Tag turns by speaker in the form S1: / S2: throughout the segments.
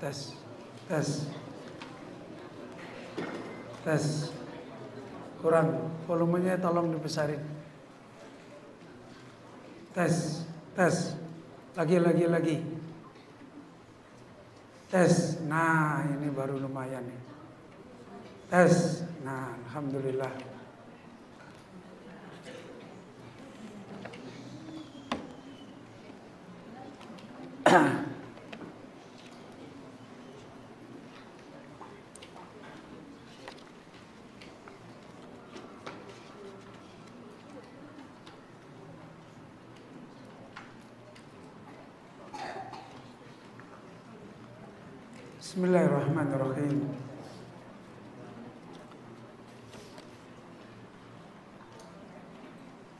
S1: Tes, tes, tes. Kurang, volumenya tolong dibesarin. Tes, tes. Lagi. Tes. Nah, ini baru lumayan nih. Tes. Nah, alhamdulillah. Bismillahirrahmanirrahim.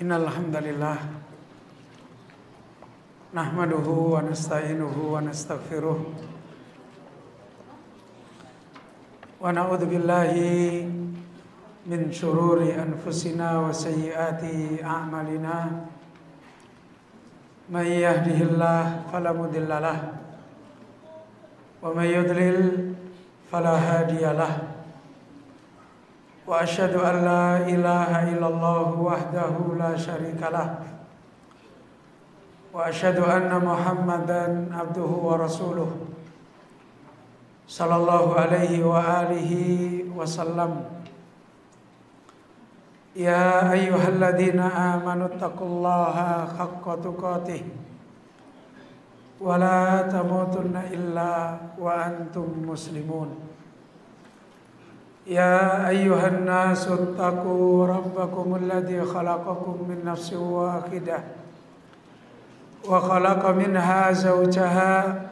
S1: Innal hamdalillah nahmaduhu wa nasta'inuhu wa nastaghfiruh wa na'udzu billahi min syururi anfusina wa sayyiati a'malina. May yahdihillahu fala mudhillalah wa may yudlil fala hadiyalah. Wa asyhadu an la ilaha illallah wahdahu la syarikalah wa asyhadu anna Muhammadan abduhu wa rasuluh sallallahu alaihi wa alihi wasallam. Ya ayyuhalladzina amanu taqullaha haqqa tuqatih wa la tamutunna illa wa antum muslimun. Ya ayyuhan nasu taqu rabbakumul ladzi khalaqakum min nafsin wahidah wa khalaqa minha zawjaha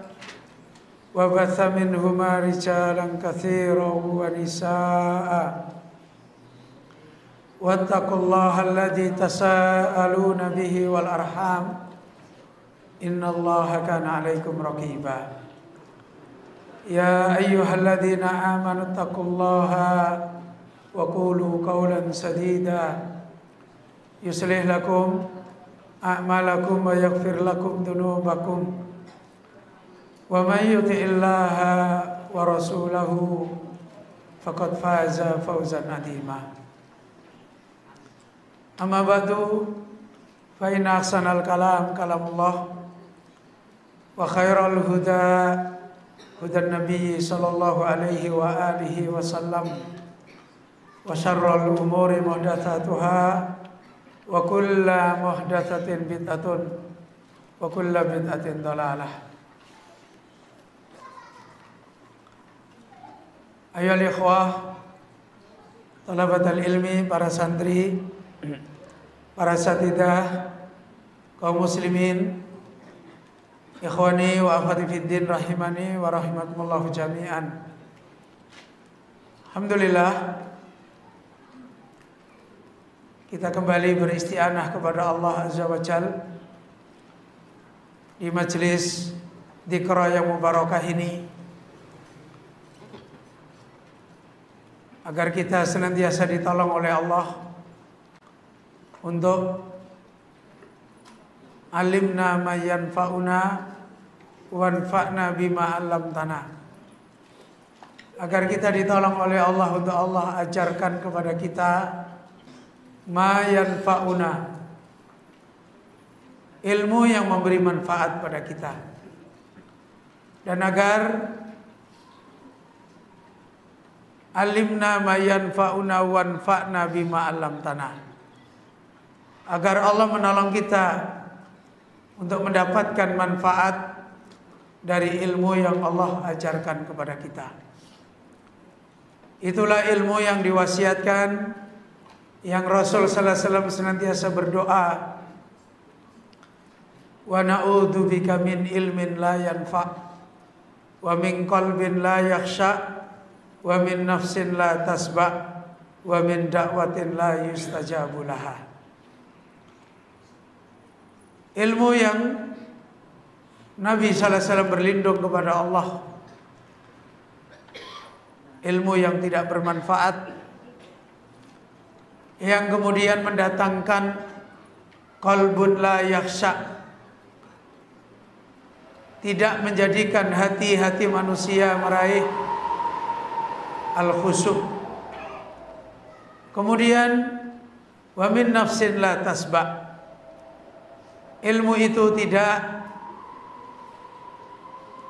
S1: wa batha minhuma rijalan katsiran wa nisaa'a wattaqullaha alladzi tasaaluna bihi wal arham innallaha kana 'alaikum raqiba. Ya ayyuhalladzina amanu taqullaha wa qulu qawlan sadida yuslih lakum a'malakum wa yaghfir lakum dhunubakum wa may yuti'illaha wa rasulahu faqad faza fawzan 'azima. Amma ba'du, fa inna ahsanal kalam kalamullah wa khairal huda hudan nabi sallallahu alaihi wa alihi wasallam wa syarrul umuri muhdatsatuha wa kullu muhdatsatin bid'atun wa kullu bid'atin dhalalah. Ayyuhal ikhwah talabatul ilmi, para santri, para satidah, kaum muslimin, ikhwani wa akhwati fiddin rahimani wa rahimakumullah jami'an. Alhamdulillah, kita kembali beristianah kepada Allah Azza wa Jal di majelis dzikra yang mubarakah ini, agar kita senantiasa ditolong oleh Allah untuk alimna ma yanfa'una wanfa'na bima 'allamtana, agar kita ditolong oleh Allah untuk Allah ajarkan kepada kita ma yanfa'una, ilmu yang memberi manfaat pada kita, dan agar alimna ma yanfa'una wanfa'na bima 'allamtana, agar Allah menolong kita untuk mendapatkan manfaat dari ilmu yang Allah ajarkan kepada kita. Itulah ilmu yang diwasiatkan, yang Rasul sallallahu alaihi wasallam senantiasa berdoa, wa na'udzu bika min ilmin la yanfa' wa min qalbin la yakhsha wa min nafsin la tasba' wa min da'watin la yustajabu laha. Ilmu yang Nabi sallallahu alaihi wasallam berlindung kepada Allah, ilmu yang tidak bermanfaat, yang kemudian mendatangkan qalbun la yakhsha, tidak menjadikan hati-hati manusia meraih al-khusyuk. Kemudian wa min nafsin la tasba. Ilmu itu tidak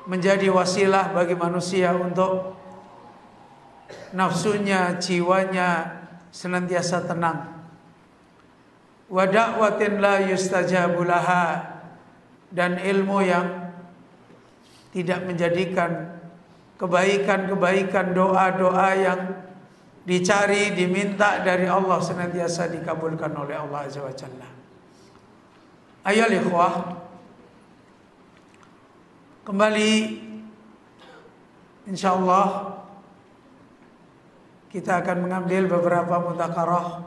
S1: menjadi wasilah bagi manusia untuk nafsunya, jiwanya senantiasa tenang. Wa da'watin la yustajabu laha, dan ilmu yang tidak menjadikan kebaikan-kebaikan, doa-doa yang dicari, diminta dari Allah senantiasa dikabulkan oleh Allah Azza wa Jalla. Ayolah ikhwah, kembali insyaallah kita akan mengambil beberapa mudzakarah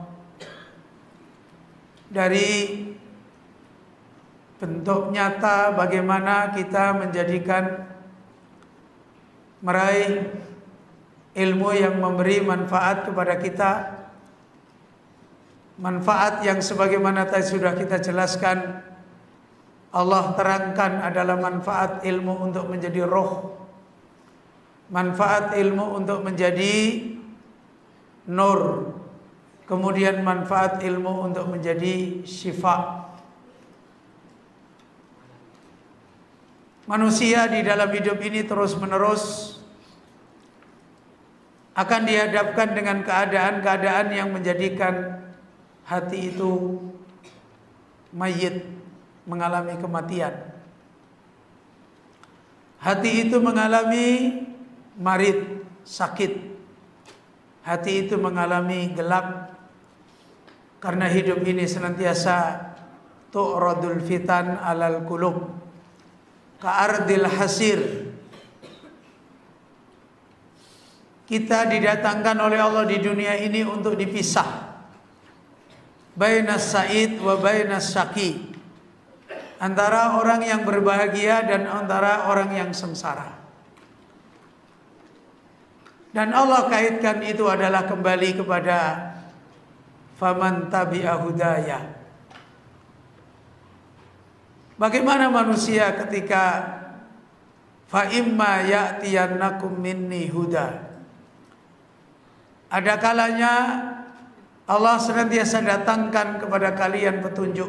S1: dari bentuk nyata bagaimana kita menjadikan meraih ilmu yang memberi manfaat kepada kita, manfaat yang sebagaimana tadi sudah kita jelaskan, Allah terangkan adalah manfaat ilmu untuk menjadi roh, manfaat ilmu untuk menjadi nur, kemudian manfaat ilmu untuk menjadi syifa. Manusia di dalam hidup ini terus-menerus akan dihadapkan dengan keadaan-keadaan yang menjadikan hati itu mayit, mengalami kematian. Hati itu mengalami marid, sakit. Hati itu mengalami gelap karena hidup ini senantiasa tu'radul fitan alal qulub ka'ardil hasir. Kita didatangkan oleh Allah di dunia ini untuk dipisah bainas sa'id wa bainas syaqi, antara orang yang berbahagia dan antara orang yang sengsara. Dan Allah kaitkan itu adalah kembali kepada faman tabi'a hudaya. Bagaimana manusia ketika fa imma ya'tiyannakum minni huda. Ada kalanya Allah senantiasa datangkan kepada kalian petunjuk.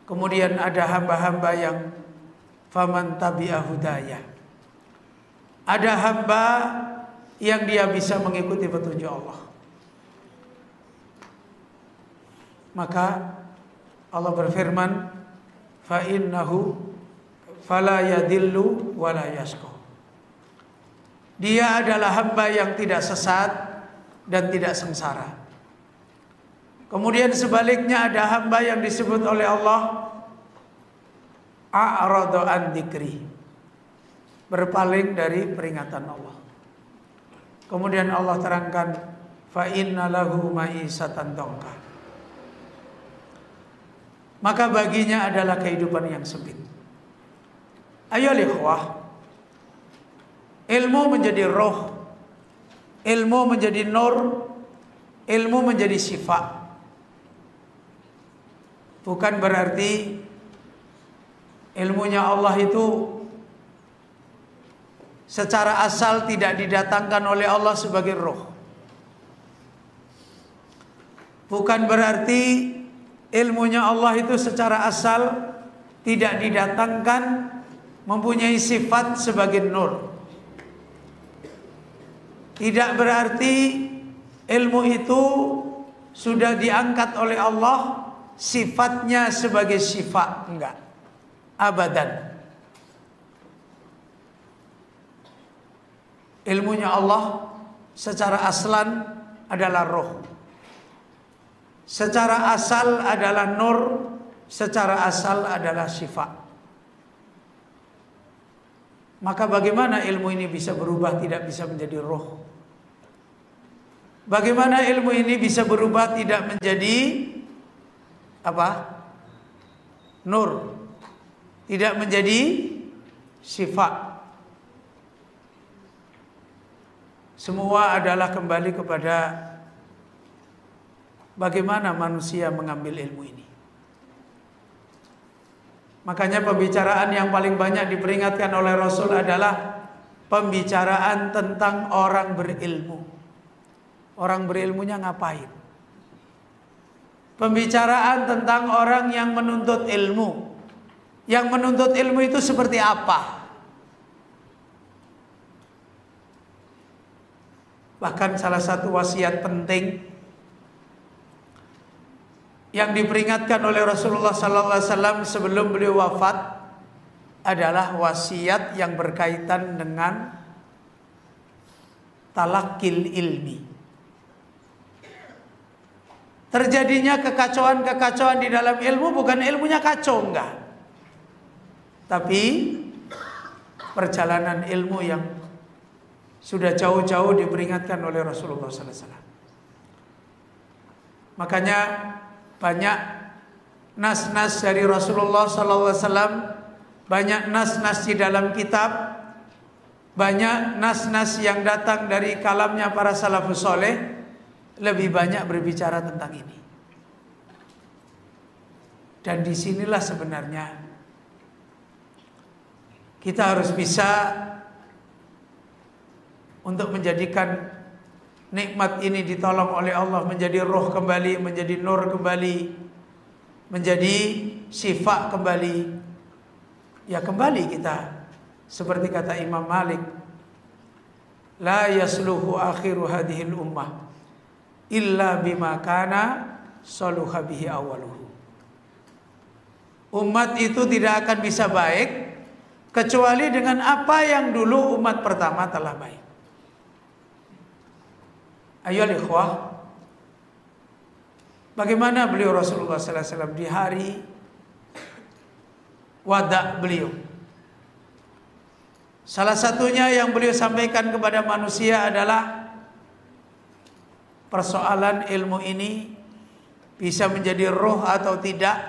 S1: Kemudian ada hamba-hamba yang faman tabi'a hudaya. Ada hamba yang dia bisa mengikuti petunjuk Allah. Maka Allah berfirman, fa innahu fala yadillu wala yashqa. Dia adalah hamba yang tidak sesat dan tidak sengsara. Kemudian sebaliknya ada hamba yang disebut oleh Allah a'rada an dzikri, berpaling dari peringatan Allah. Kemudian Allah terangkan fa inna lahu ma'isatan dhanka, maka baginya adalah kehidupan yang sempit. Ayo ikhwah, ilmu menjadi roh, ilmu menjadi nur, ilmu menjadi syifa. Bukan berarti ilmunya Allah itu secara asal tidak didatangkan oleh Allah sebagai roh. Bukan berarti ilmunya Allah itu secara asal tidak didatangkan mempunyai sifat sebagai nur. Tidak berarti ilmu itu sudah diangkat oleh Allah sifatnya sebagai sifat. Enggak, abadan. Ilmunya Allah secara aslan adalah roh, secara asal adalah nur, secara asal adalah syifa. Maka bagaimana ilmu ini bisa berubah tidak bisa menjadi roh? Bagaimana ilmu ini bisa berubah tidak menjadi apa? Nur, tidak menjadi syifa. Semua adalah kembali kepada bagaimana manusia mengambil ilmu ini. Makanya pembicaraan yang paling banyak diperingatkan oleh Rasul adalah pembicaraan tentang orang berilmu. Orang berilmunya ngapain? Pembicaraan tentang orang yang menuntut ilmu. Yang menuntut ilmu itu seperti apa? Bahkan salah satu wasiat penting yang diperingatkan oleh Rasulullah SAW sebelum beliau wafat adalah wasiat yang berkaitan dengan talakil ilmi. Terjadinya kekacauan-kekacauan di dalam ilmu bukan ilmunya kacau, enggak. Tapi perjalanan ilmu yang sudah jauh-jauh diperingatkan oleh Rasulullah SAW. Makanya banyak nas-nas dari Rasulullah SAW, banyak nas-nas di dalam kitab, banyak nas-nas yang datang dari kalamnya para salafus soleh, lebih banyak berbicara tentang ini. Dan disinilah sebenarnya kita harus bisa untuk menjadikan nikmat ini ditolong oleh Allah menjadi roh kembali, menjadi nur kembali, menjadi syifa kembali. Ya kembali kita seperti kata Imam Malik, la yasluhu akhiru hadhil ummah illa bima kana saluha bihi awaluhu. Umat itu tidak akan bisa baik kecuali dengan apa yang dulu umat pertama telah baik. Ayo ikhwah, bagaimana beliau Rasulullah SAW di hari wada beliau? Salah satunya yang beliau sampaikan kepada manusia adalah persoalan ilmu ini bisa menjadi roh atau tidak,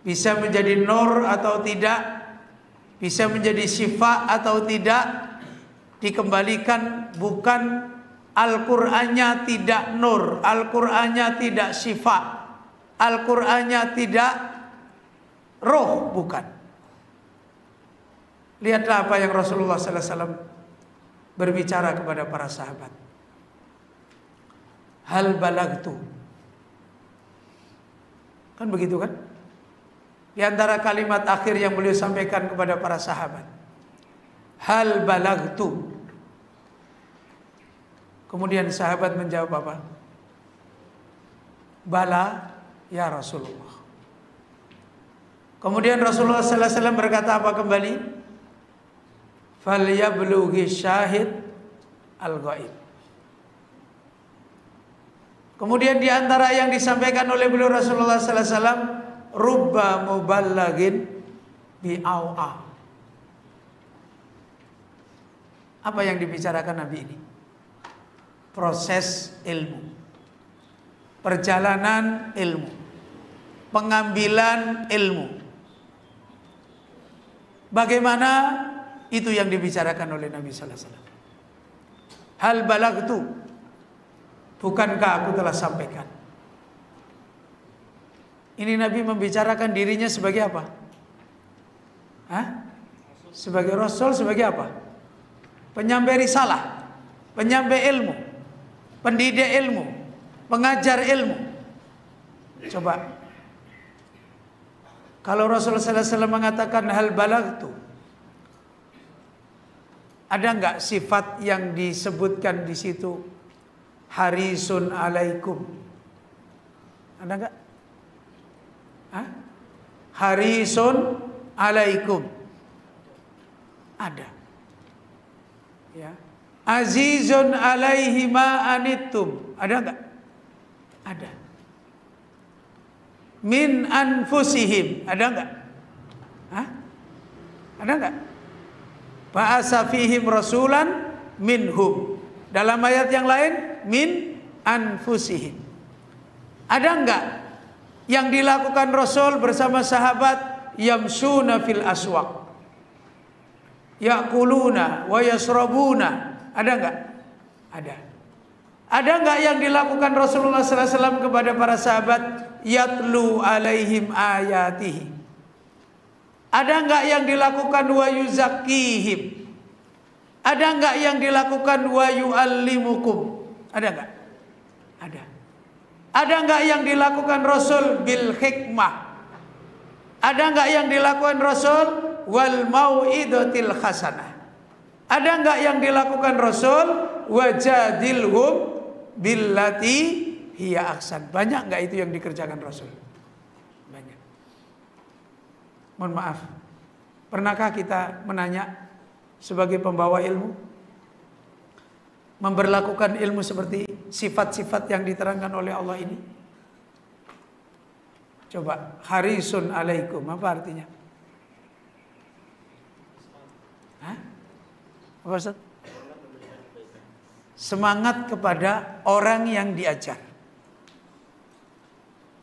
S1: bisa menjadi nur atau tidak, bisa menjadi syifa atau tidak, dikembalikan bukan Al-Qur'annya tidak nur, Al-Qur'annya tidak syifa, Al-Qur'annya tidak roh, bukan. Lihatlah apa yang Rasulullah SAW berbicara kepada para sahabat. Hal balagtu. Kan begitu kan? Di antara kalimat akhir yang beliau sampaikan kepada para sahabat, hal balagtu. Kemudian sahabat menjawab apa? Bala ya Rasulullah. Kemudian Rasulullah SAW berkata apa kembali? Falyablughi syahid al-ghaib. Kemudian di antara yang disampaikan oleh beliau Rasulullah SAW, rubba muballagin bi'a'a. Apa yang dibicarakan Nabi ini? Proses ilmu, perjalanan ilmu, pengambilan ilmu. Bagaimana itu yang dibicarakan oleh Nabi sallallahu alaihi wasallam. Hal balagtu, bukankah aku telah sampaikan? Ini Nabi membicarakan dirinya sebagai apa? Hah? Sebagai Rasul, sebagai apa? Penyampai risalah, penyampai ilmu, pendidik ilmu, pengajar ilmu. Coba, kalau Rasulullah SAW mengatakan hal balagtu, ada enggak sifat yang disebutkan di situ? Harisun alaikum. Ada enggak? Hah? Harisun alaikum. Ada. Ya. Azizun alaihi ma anittum. Ada enggak? Ada. Min anfusihim. Ada enggak? Hah? Ada enggak? Ba'asa fihim rasulan minhum. Dalam ayat yang lain, min anfusihim. Ada enggak yang dilakukan Rasul bersama sahabat? Yamsuna fil aswaq, yakuluna wa yasrabuna. Ada enggak? Ada. Ada enggak yang dilakukan Rasulullah SAW kepada para sahabat? Yatlu alaihim ayatihi. Ada enggak yang dilakukan wa yuzakkihim? Ada enggak yang dilakukan wa yuallimukum? Ada enggak? Ada. Ada enggak yang dilakukan Rasul bil hikmah? Ada enggak yang dilakukan Rasul wal mau'idatil hasanah? Ada enggak yang dilakukan Rasul wajadilhum billati hiya ahsan? Banyak enggak itu yang dikerjakan Rasul? Banyak. Mohon maaf. Pernahkah kita menanya sebagai pembawa ilmu, memberlakukan ilmu seperti sifat-sifat yang diterangkan oleh Allah ini? Coba, harisun alaikum, apa artinya? Hah? Apa Ustaz? Semangat kepada orang yang diajar.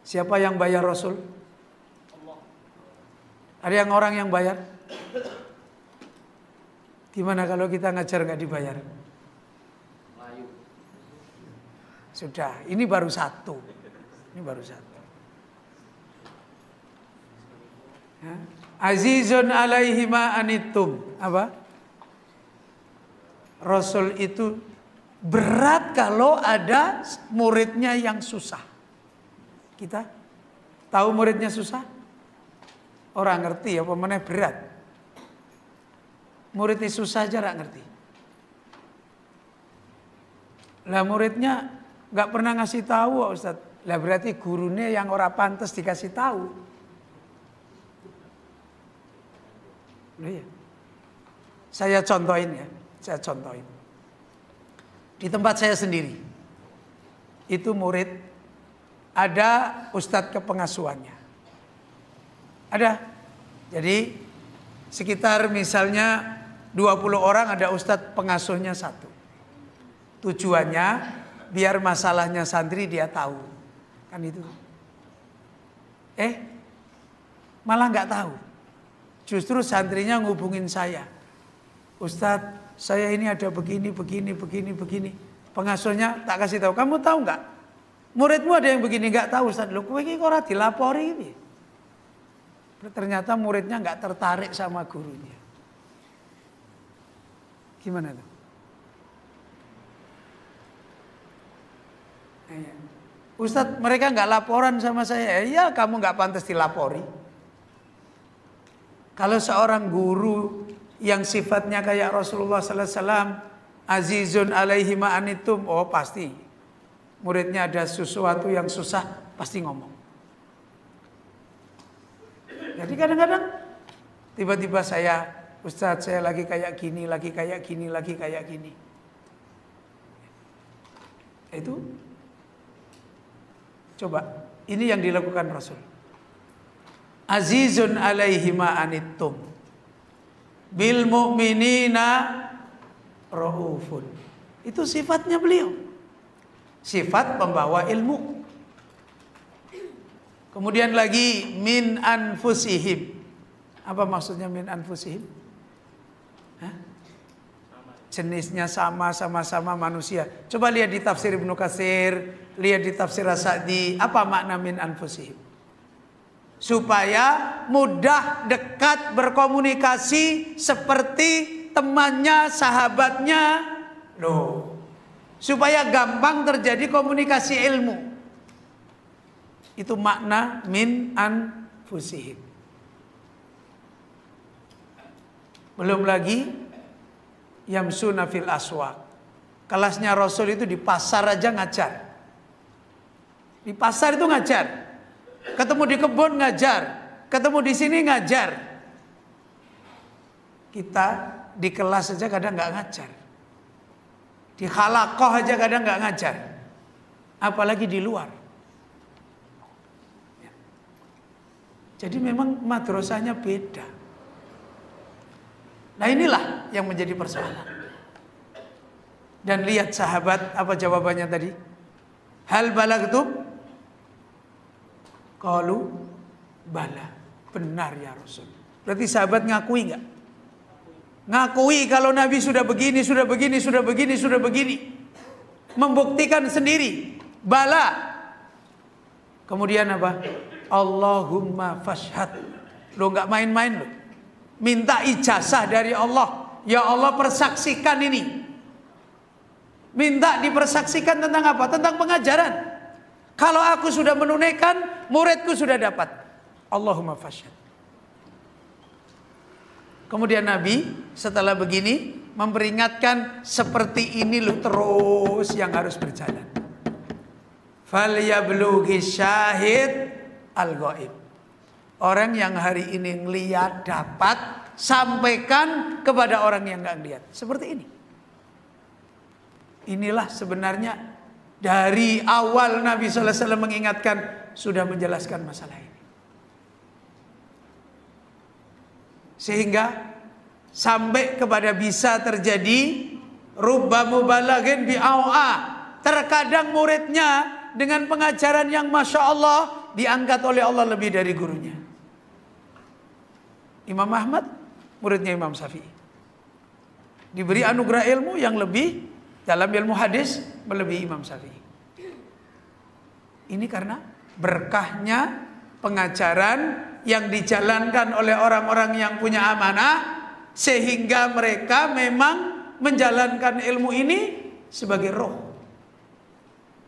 S1: Siapa yang bayar Rasul? Ada yang orang yang bayar? Gimana kalau kita ngajar nggak dibayar? Sudah, ini baru satu. Ini baru satu. Azizun alaihi ma anittum. Apa? Rasul itu berat kalau ada muridnya yang susah. Kita tahu muridnya susah? Orang ngerti ya, pemenang berat. Muridnya susah aja gak ngerti. Lah muridnya gak pernah ngasih tahu Ustaz. Lah berarti gurunya yang ora pantas dikasih tahu. Iya. Saya contohin ya. Saya contohin. Di tempat saya sendiri. Itu murid. Ada ustadz kepengasuhannya. Ada. Jadi sekitar misalnya 20 orang ada ustadz pengasuhnya satu. Tujuannya biar masalahnya santri dia tahu. Kan itu. Malah nggak tahu. Justru santrinya ngubungin saya. Ustadz, saya ini ada begini. Pengasuhnya tak kasih tahu. Kamu tahu nggak? Muridmu ada yang begini nggak tahu Ustadz. Loh, kowe iki kok ora dilapori ini. Ternyata muridnya nggak tertarik sama gurunya. Gimana tuh? Ustadz, mereka nggak laporan sama saya. Ya, kamu nggak pantas dilapori. Kalau seorang guru yang sifatnya kayak Rasulullah sallallahu alaihi wasallam, azizun alaihi ma anittum, oh pasti muridnya ada sesuatu yang susah pasti ngomong. Jadi kadang-kadang tiba-tiba saya, Ustadz saya lagi kayak gini. Itu coba, ini yang dilakukan Rasul. Azizun alaihi ma anittum bil mu'minina raufun. Itu sifatnya beliau. Sifat pembawa ilmu. Kemudian lagi min anfusihim. Apa maksudnya min anfusihim? Jenisnya sama-sama manusia. Coba lihat di tafsir Ibnu Katsir, lihat di tafsir As-Sa'di, apa makna min anfusihim? Supaya mudah, dekat, berkomunikasi seperti temannya, sahabatnya. Loh. Supaya gampang terjadi komunikasi ilmu. Itu makna min anfusihim. Belum lagi yamsuna fil aswaq. Kelasnya Rasul itu di pasar aja ngajar. Di pasar itu ngajar. Ketemu di kebun ngajar. Ketemu di sini ngajar. Kita di kelas aja kadang nggak ngajar. Di halaqah aja kadang nggak ngajar. Apalagi di luar. Jadi memang madrasahnya beda. Nah inilah yang menjadi persoalan. Dan lihat sahabat, apa jawabannya tadi? Hal balagtum? Qalu bala. Benar ya Rasul. Berarti sahabat ngakui enggak? Ngakui kalau Nabi sudah begini. Membuktikan sendiri. Bala. Kemudian apa? Allahumma fashhad. Lo enggak main-main lo. minta ijazah dari Allah. Ya Allah, persaksikan ini. Minta dipersaksikan tentang apa? Tentang pengajaran. Kalau aku sudah menunaikan, muridku sudah dapat. Allahumma fashhad. Kemudian Nabi setelah begini memperingatkan, seperti ini loh terus yang harus berjalan. Falyablughi syahid al-ghaib. Orang yang hari ini ngelihat dapat, sampaikan kepada orang yang nggak ngelihat. Seperti ini. Inilah sebenarnya dari awal Nabi sallallahu alaihi wasallam mengingatkan, sudah menjelaskan masalah ini. Sehingga sampai kepada bisa terjadi rubba mubalaghin bi'a'a. Terkadang muridnya dengan pengajaran yang Masya Allah diangkat oleh Allah lebih dari gurunya. Imam Ahmad muridnya Imam Syafi'i, diberi anugerah ilmu yang lebih dalam ilmu hadis melebihi Imam Syafi'i. Ini karena berkahnya pengajaran yang dijalankan oleh orang-orang yang punya amanah, sehingga mereka memang menjalankan ilmu ini sebagai roh,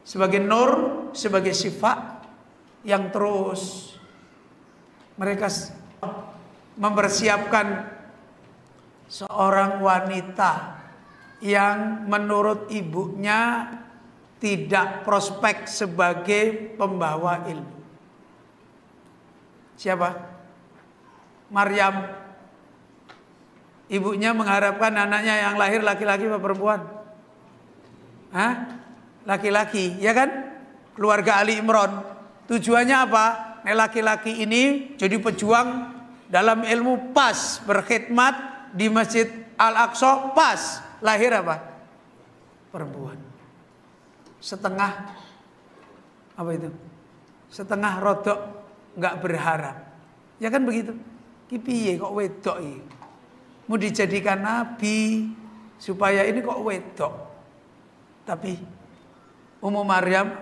S1: sebagai nur, sebagai sifat yang terus mereka mempersiapkan seorang wanita yang menurut ibunya tidak prospek sebagai pembawa ilmu. Siapa? Maryam. Ibunya mengharapkan anaknya yang lahir laki-laki atau perempuan? Hah? Laki-laki, ya kan? Keluarga Ali Imran. Tujuannya apa? Laki-laki ini jadi pejuang dalam ilmu, pas berkhidmat di Masjid Al-Aqsa, pas lahir apa? Perempuan. Setengah apa itu? Setengah rodok nggak berharap. Ya kan begitu? Ki piye kok wedok iki? Mau dijadikan nabi supaya ini kok wedok. Tapi Ummu Maryam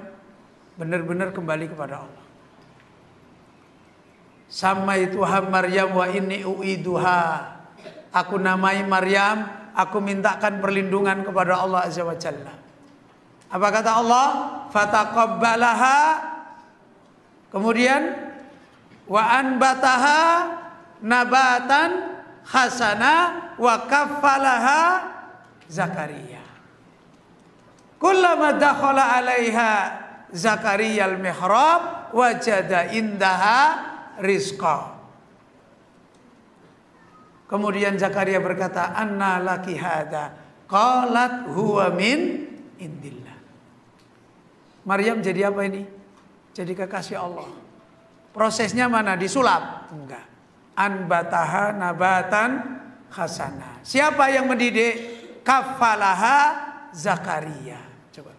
S1: benar-benar kembali kepada Allah. Sama itu Maryam wa inni uiduha. Aku namai Maryam, aku mintakan perlindungan kepada Allah Azza wa Jalla. Apa kata Allah? Fataqabbalaha. Kemudian wa anbataha nabatan hasana wa kaffalaha Zakaria. Kullama dakhala 'alaiha Zakaria al-mihrab wajada indaha rizqa. Kemudian Zakaria berkata, "Anna laki hada?" Qalat huwa min indillah. Maryam jadi apa ini? Jadi kekasih Allah. Prosesnya mana? Disulap? Enggak. Anbataha nabatan hasana. Siapa yang mendidik? Kafalaha Zakaria. Coba.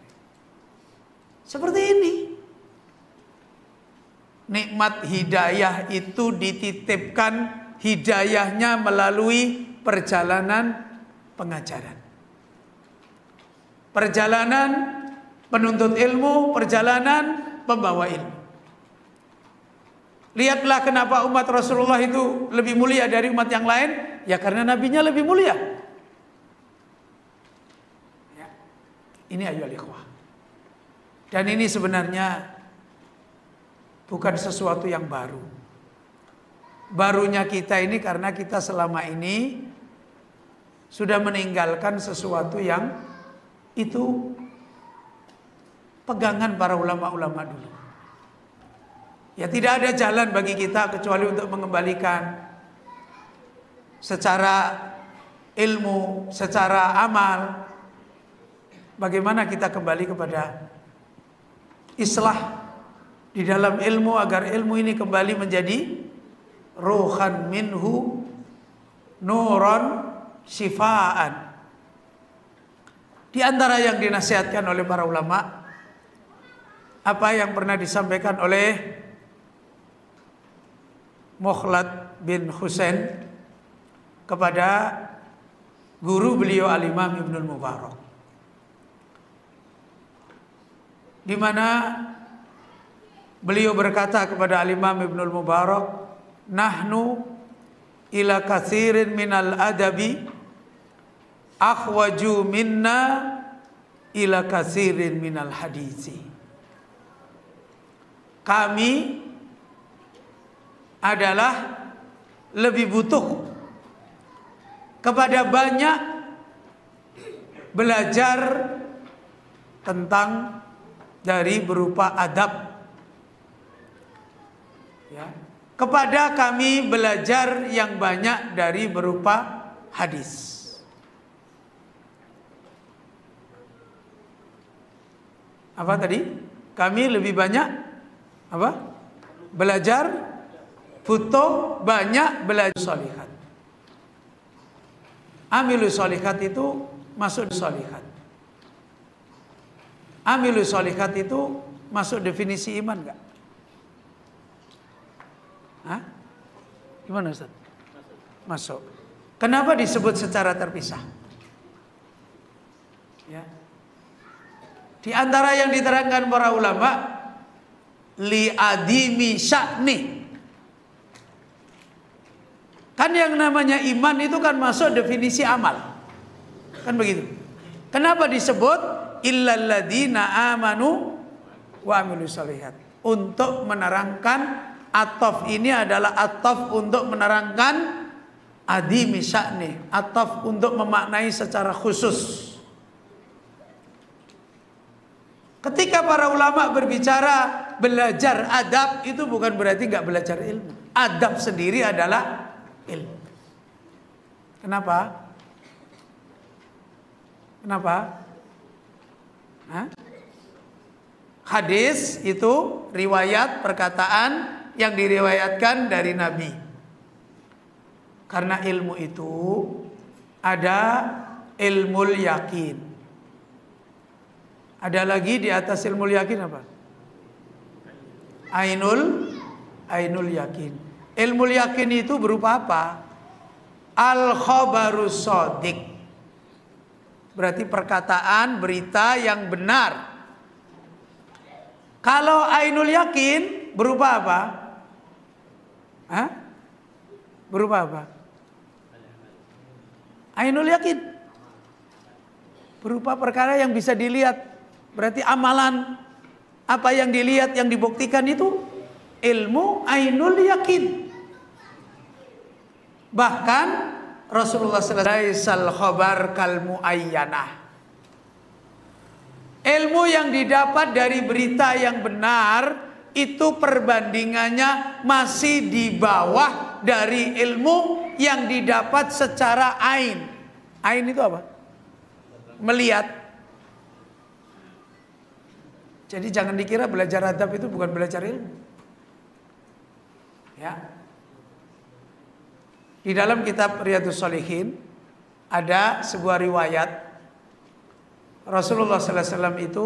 S1: Seperti ini. Nikmat hidayah itu dititipkan, hidayahnya melalui perjalanan pengajaran. Perjalanan penuntut ilmu, perjalanan pembawa ilmu. Lihatlah kenapa umat Rasulullah itu lebih mulia dari umat yang lain. Ya karena nabinya lebih mulia. Ya. Ini ayyuhal ikhwah. Dan ini sebenarnya bukan sesuatu yang baru. Barunya kita ini karena kita selama ini sudah meninggalkan sesuatu yang itu pegangan para ulama-ulama dulu. Ya tidak ada jalan bagi kita kecuali untuk mengembalikan secara ilmu, secara amal. Bagaimana kita kembali kepada islah di dalam ilmu agar ilmu ini kembali menjadi ruhan minhu nuran syifaan. Di antara yang dinasihatkan oleh para ulama, apa yang pernah disampaikan oleh Mukhlad bin Husain kepada guru beliau Al-Imam Ibnul Mubarak, di mana beliau berkata kepada Al-Imam Ibnul Mubarak, "Nahnu ila katsirin minal adabi akhwaju minna ila katsirin minal hadisi. Kami adalah lebih butuh kepada banyak belajar tentang dari berupa adab, ya, kepada kami belajar yang banyak dari berupa hadis. Apa tadi? Kami lebih banyak apa? Belajar, butuh banyak belajar sholihat. Amilus sholihat itu masuk sholihat. Amilus sholihat itu masuk definisi iman enggak? Hah? Gimana Ustaz? Masuk. Kenapa disebut secara terpisah? Ya. Di antara yang diterangkan para ulama, li adimi sya'ni. Kan yang namanya iman itu kan masuk definisi amal. Kan begitu. Kenapa disebut illal ladzina amanu wa amilus sholihat? Untuk menerangkan, ataf ini adalah ataf untuk menerangkan adimi sya'ni, ataf untuk memaknai secara khusus. Ketika para ulama berbicara belajar adab, itu bukan berarti nggak belajar ilmu. Adab sendiri adalah ilmu. Kenapa? Kenapa? Hah? Hadis itu riwayat perkataan yang diriwayatkan dari Nabi. Karena ilmu itu ada ilmul yakin. Ada lagi di atas ilmu yakin apa? Ainul yakin. Ilmu yakin itu berupa apa? Al khabarus shadiq. Berarti perkataan, berita yang benar. Kalau ainul yakin berupa apa? Hah? Berupa apa? Ainul yakin berupa perkara yang bisa dilihat. Berarti amalan, apa yang dilihat, yang dibuktikan itu ilmu ainul yakin. Bahkan Rasulullah SAW khabar kal muayyanah. Ilmu yang didapat dari berita yang benar itu perbandingannya masih di bawah dari ilmu yang didapat secara ain. Ain itu apa? Melihat. Jadi jangan dikira belajar adab itu bukan belajar ilmu. Ya. Di dalam kitab Riyadhus Shalihin ada sebuah riwayat Rasulullah sallallahu alaihi wasallam itu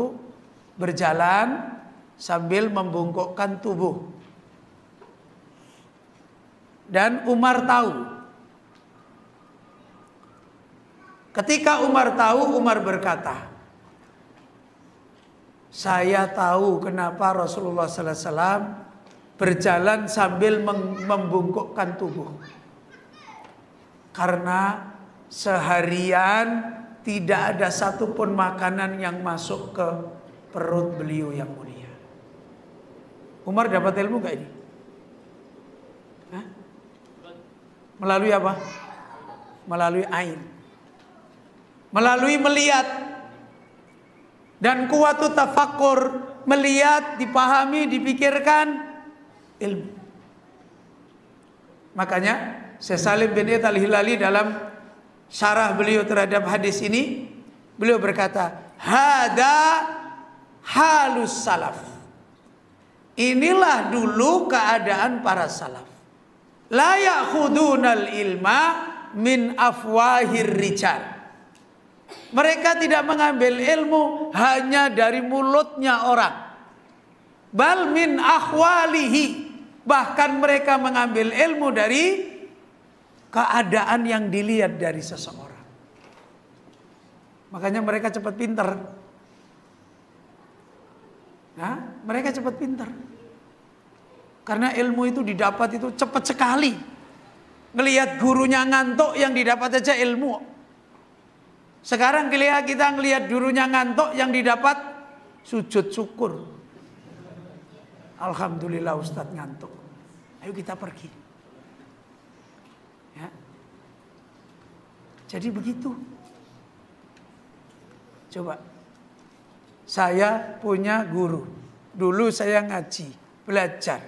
S1: berjalan sambil membungkukkan tubuh. Dan Umar tahu. Ketika Umar tahu, Umar berkata, saya tahu kenapa Rasulullah sallallahu alaihi wasallam berjalan sambil membungkukkan tubuh. Karena seharian tidak ada satupun makanan yang masuk ke perut beliau yang mulia. Umar dapat ilmu gak ini? Hah? Melalui apa? Melalui ain. Melalui melihat. Dan kuwatu tafakkur, melihat, dipahami, dipikirkan ilmu. Makanya Syekh Salim bin Iyad Al-Hilali dalam syarah beliau terhadap hadis ini, beliau berkata, hada halus salaf. Inilah dulu keadaan para salaf. La ya'khudunal ilma min afwahir rijal. Mereka tidak mengambil ilmu hanya dari mulutnya orang. Bal min akhwalihi. Bahkan mereka mengambil ilmu dari keadaan yang dilihat dari seseorang. Makanya mereka cepat pintar. Nah, mereka cepat pintar. Karena ilmu itu didapat itu cepat sekali. ngelihat gurunya ngantuk yang didapat aja ilmu. Sekarang kita ngelihat gurunya ngantuk yang didapat sujud syukur. Alhamdulillah Ustadz ngantuk. Ayo kita pergi. Ya. Jadi begitu. Coba. Saya punya guru. Dulu saya ngaji, belajar.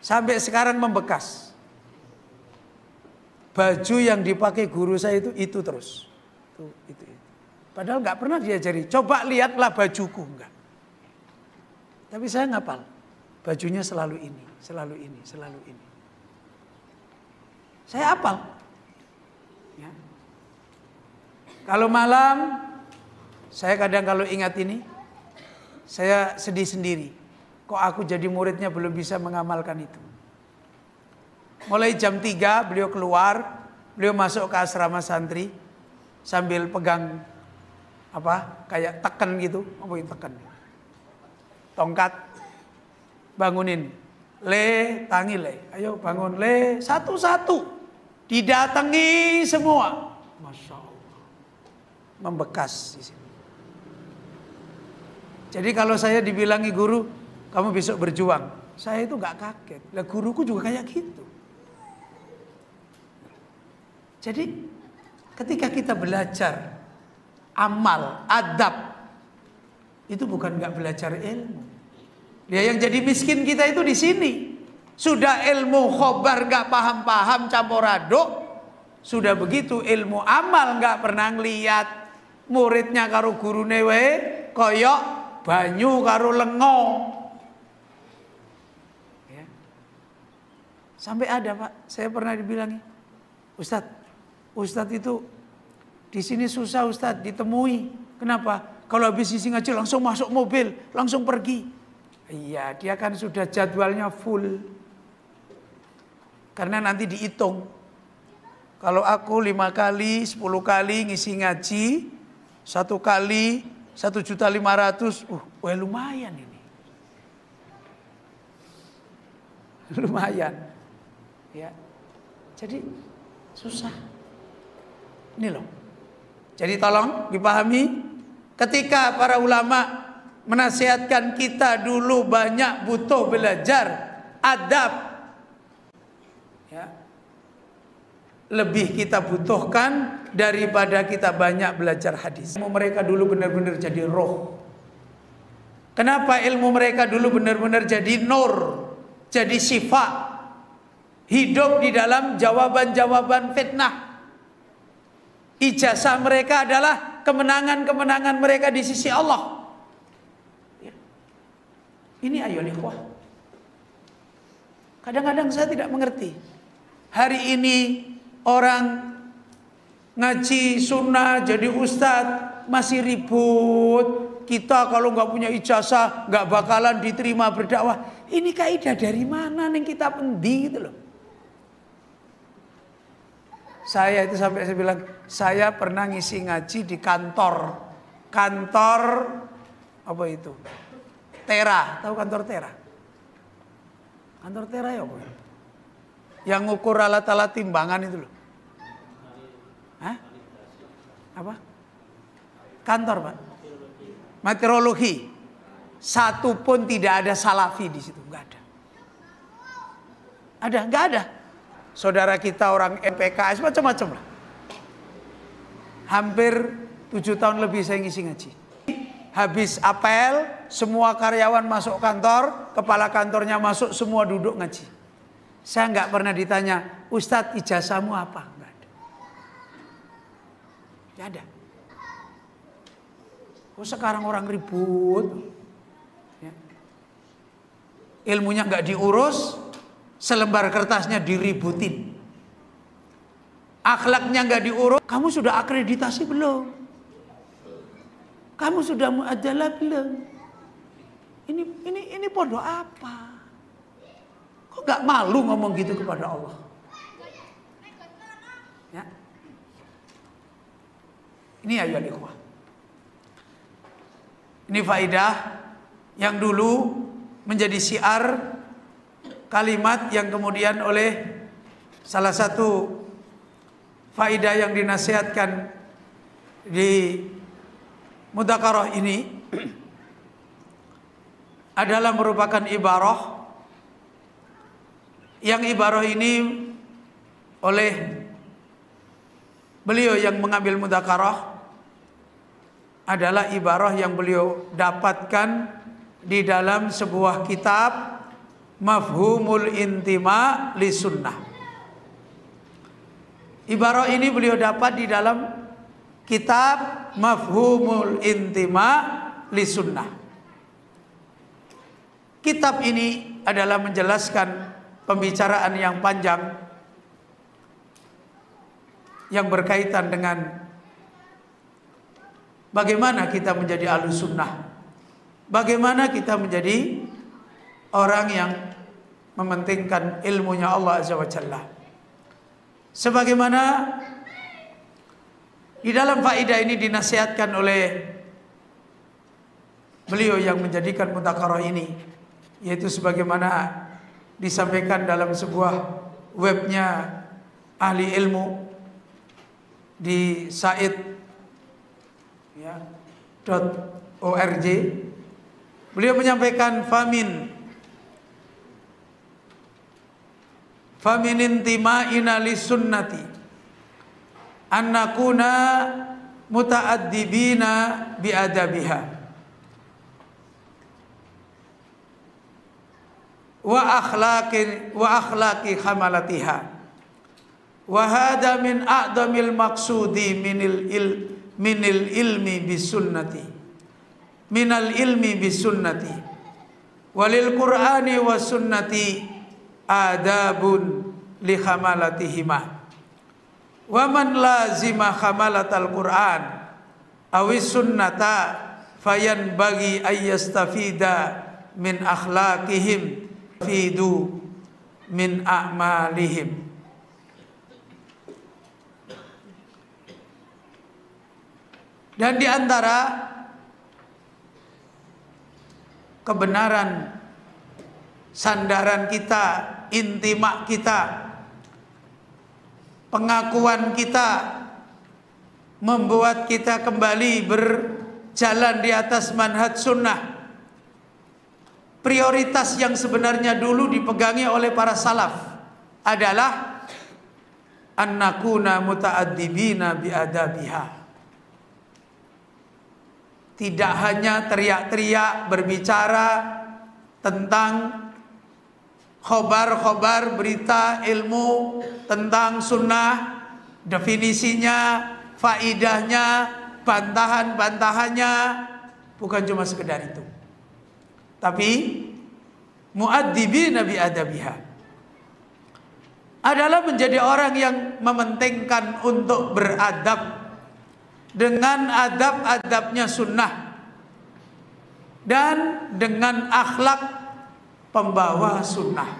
S1: Sampai sekarang membekas. Baju yang dipakai guru saya itu terus. Itu. Padahal nggak pernah diajari. Coba lihatlah bajuku, enggak. Tapi saya ngapal. Bajunya selalu ini, selalu ini, selalu ini. Saya hafal. Ya. Kalau malam, saya kadang kalau ingat ini, saya sedih sendiri. Kok aku jadi muridnya belum bisa mengamalkan itu. Mulai jam 3 beliau keluar, beliau masuk ke asrama santri sambil pegang kayak teken gitu, apa yang teken? Tongkat, bangunin, tangi ayo bangun satu-satu, didatangi semua, masya Allah, membekas di sini. Jadi kalau saya dibilangi guru, kamu besok berjuang, saya itu nggak kaget, lah guruku juga kayak gitu. Jadi ketika kita belajar amal, adab, itu bukan nggak belajar ilmu. Dia yang jadi miskin kita itu di sini. Sudah ilmu khobar nggak paham-paham, campur aduk. Sudah begitu ilmu amal nggak pernah ngeliat. Muridnya karo gurune wae koyok banyu karo lengo. Ya. Sampai ada Pak, saya pernah dibilangi, Ustadz itu di sini susah Ustadz ditemui. Kenapa? Kalau habis isi ngaji langsung masuk mobil, langsung pergi. Iya, dia kan sudah jadwalnya full. Karena nanti dihitung. Kalau aku 5 kali, 10 kali ngisi ngaji, 1 kali 1.500.000, lumayan ini. Lumayan. Ya. Jadi susah. Ini loh. Jadi tolong dipahami, ketika para ulama menasihatkan kita dulu banyak butuh belajar adab, ya, lebih kita butuhkan daripada kita banyak belajar hadis. Ilmu mereka dulu benar-benar jadi roh. Kenapa ilmu mereka dulu benar-benar jadi nur, jadi syifa, hidup di dalam jawaban-jawaban fitnah. Ijazah mereka adalah kemenangan-kemenangan mereka di sisi Allah. Ya. Ini ayolah ikhwah. Kadang-kadang saya tidak mengerti. Hari ini orang ngaji sunnah jadi ustadz masih ribut. Kita kalau nggak punya ijazah nggak bakalan diterima berdakwah. Ini kaidah dari mana nih kita pendi gitu loh. Saya itu sampai saya bilang, saya pernah ngisi ngaji di kantor apa itu? Tera, tahu kantor Tera? Kantor Tera ya apa? Yang ngukur alat-alat timbangan itu loh. Hah? Apa? Kantor Pak. Meteorologi. Satu pun tidak ada salafi di situ, nggak ada. Ada, nggak ada. Saudara kita orang MPKS macam-macam lah. Hampir 7 tahun lebih saya ngisi ngaji. Habis apel, semua karyawan masuk kantor, kepala kantornya masuk, semua duduk ngaji. Saya nggak pernah ditanya, Ustadz ijazahmu apa? Nggak ada. Nggak ada. Oh sekarang orang ribut, ya. Ilmunya nggak diurus. Selembar kertasnya diributin, akhlaknya nggak diurus. Kamu sudah akreditasi belum? Kamu sudah mu'adzalah belum? Ini pondok apa? Kok nggak malu ngomong gitu kepada Allah? Ya. Ini ayo ikhwah. Ini faidah yang dulu menjadi syiar. kalimat yang kemudian oleh salah satu faidah yang dinasihatkan di mudzakarah ini adalah merupakan ibarah yang ibarah ini oleh beliau yang mengambil mudzakarah adalah ibarah yang beliau dapatkan di dalam sebuah kitab Mafhumul Intima li Sunnah. Ibarah ini beliau dapat di dalam kitab Mafhumul Intima li Sunnah. Kitab ini adalah menjelaskan pembicaraan yang panjang yang berkaitan dengan bagaimana kita menjadi ahlus sunnah, bagaimana kita menjadi orang yang mementingkan ilmunya Allah Azza wa Jalla. Sebagaimana di dalam faidah ini dinasihatkan oleh beliau yang menjadikan mudzakarah ini, yaitu sebagaimana disampaikan dalam sebuah webnya ahli ilmu di Said .org. Beliau menyampaikan famin intima'ina li sunnati an nakuna muta'addibina bi adabiha wa akhlaqi khamalatiha wa hada min a'damil maqsudi minal ilmi bisunnati walil qur'ani was sunnati adabun li khamalatihima wa man lazima khamalatal qur'an awis sunnata fayanbaghi ayyastafida min akhlaqihim fidu min a'malihim. Dan di antara kebenaran sandaran kita, intimak kita, pengakuan kita, membuat kita kembali berjalan di atas manhaj sunnah, prioritas yang sebenarnya dulu dipegangi oleh para salaf adalah an nakuna muta'addibina bi adabiha. Tidak hanya teriak-teriak berbicara tentang khobar-khobar, berita ilmu tentang sunnah, definisinya, faidahnya, bantahan-bantahannya, bukan cuma sekedar itu. Tapi mu'addibina bi adabiha adalah menjadi orang yang mementingkan untuk beradab dengan adab-adabnya sunnah dan dengan akhlak pembawa sunnah.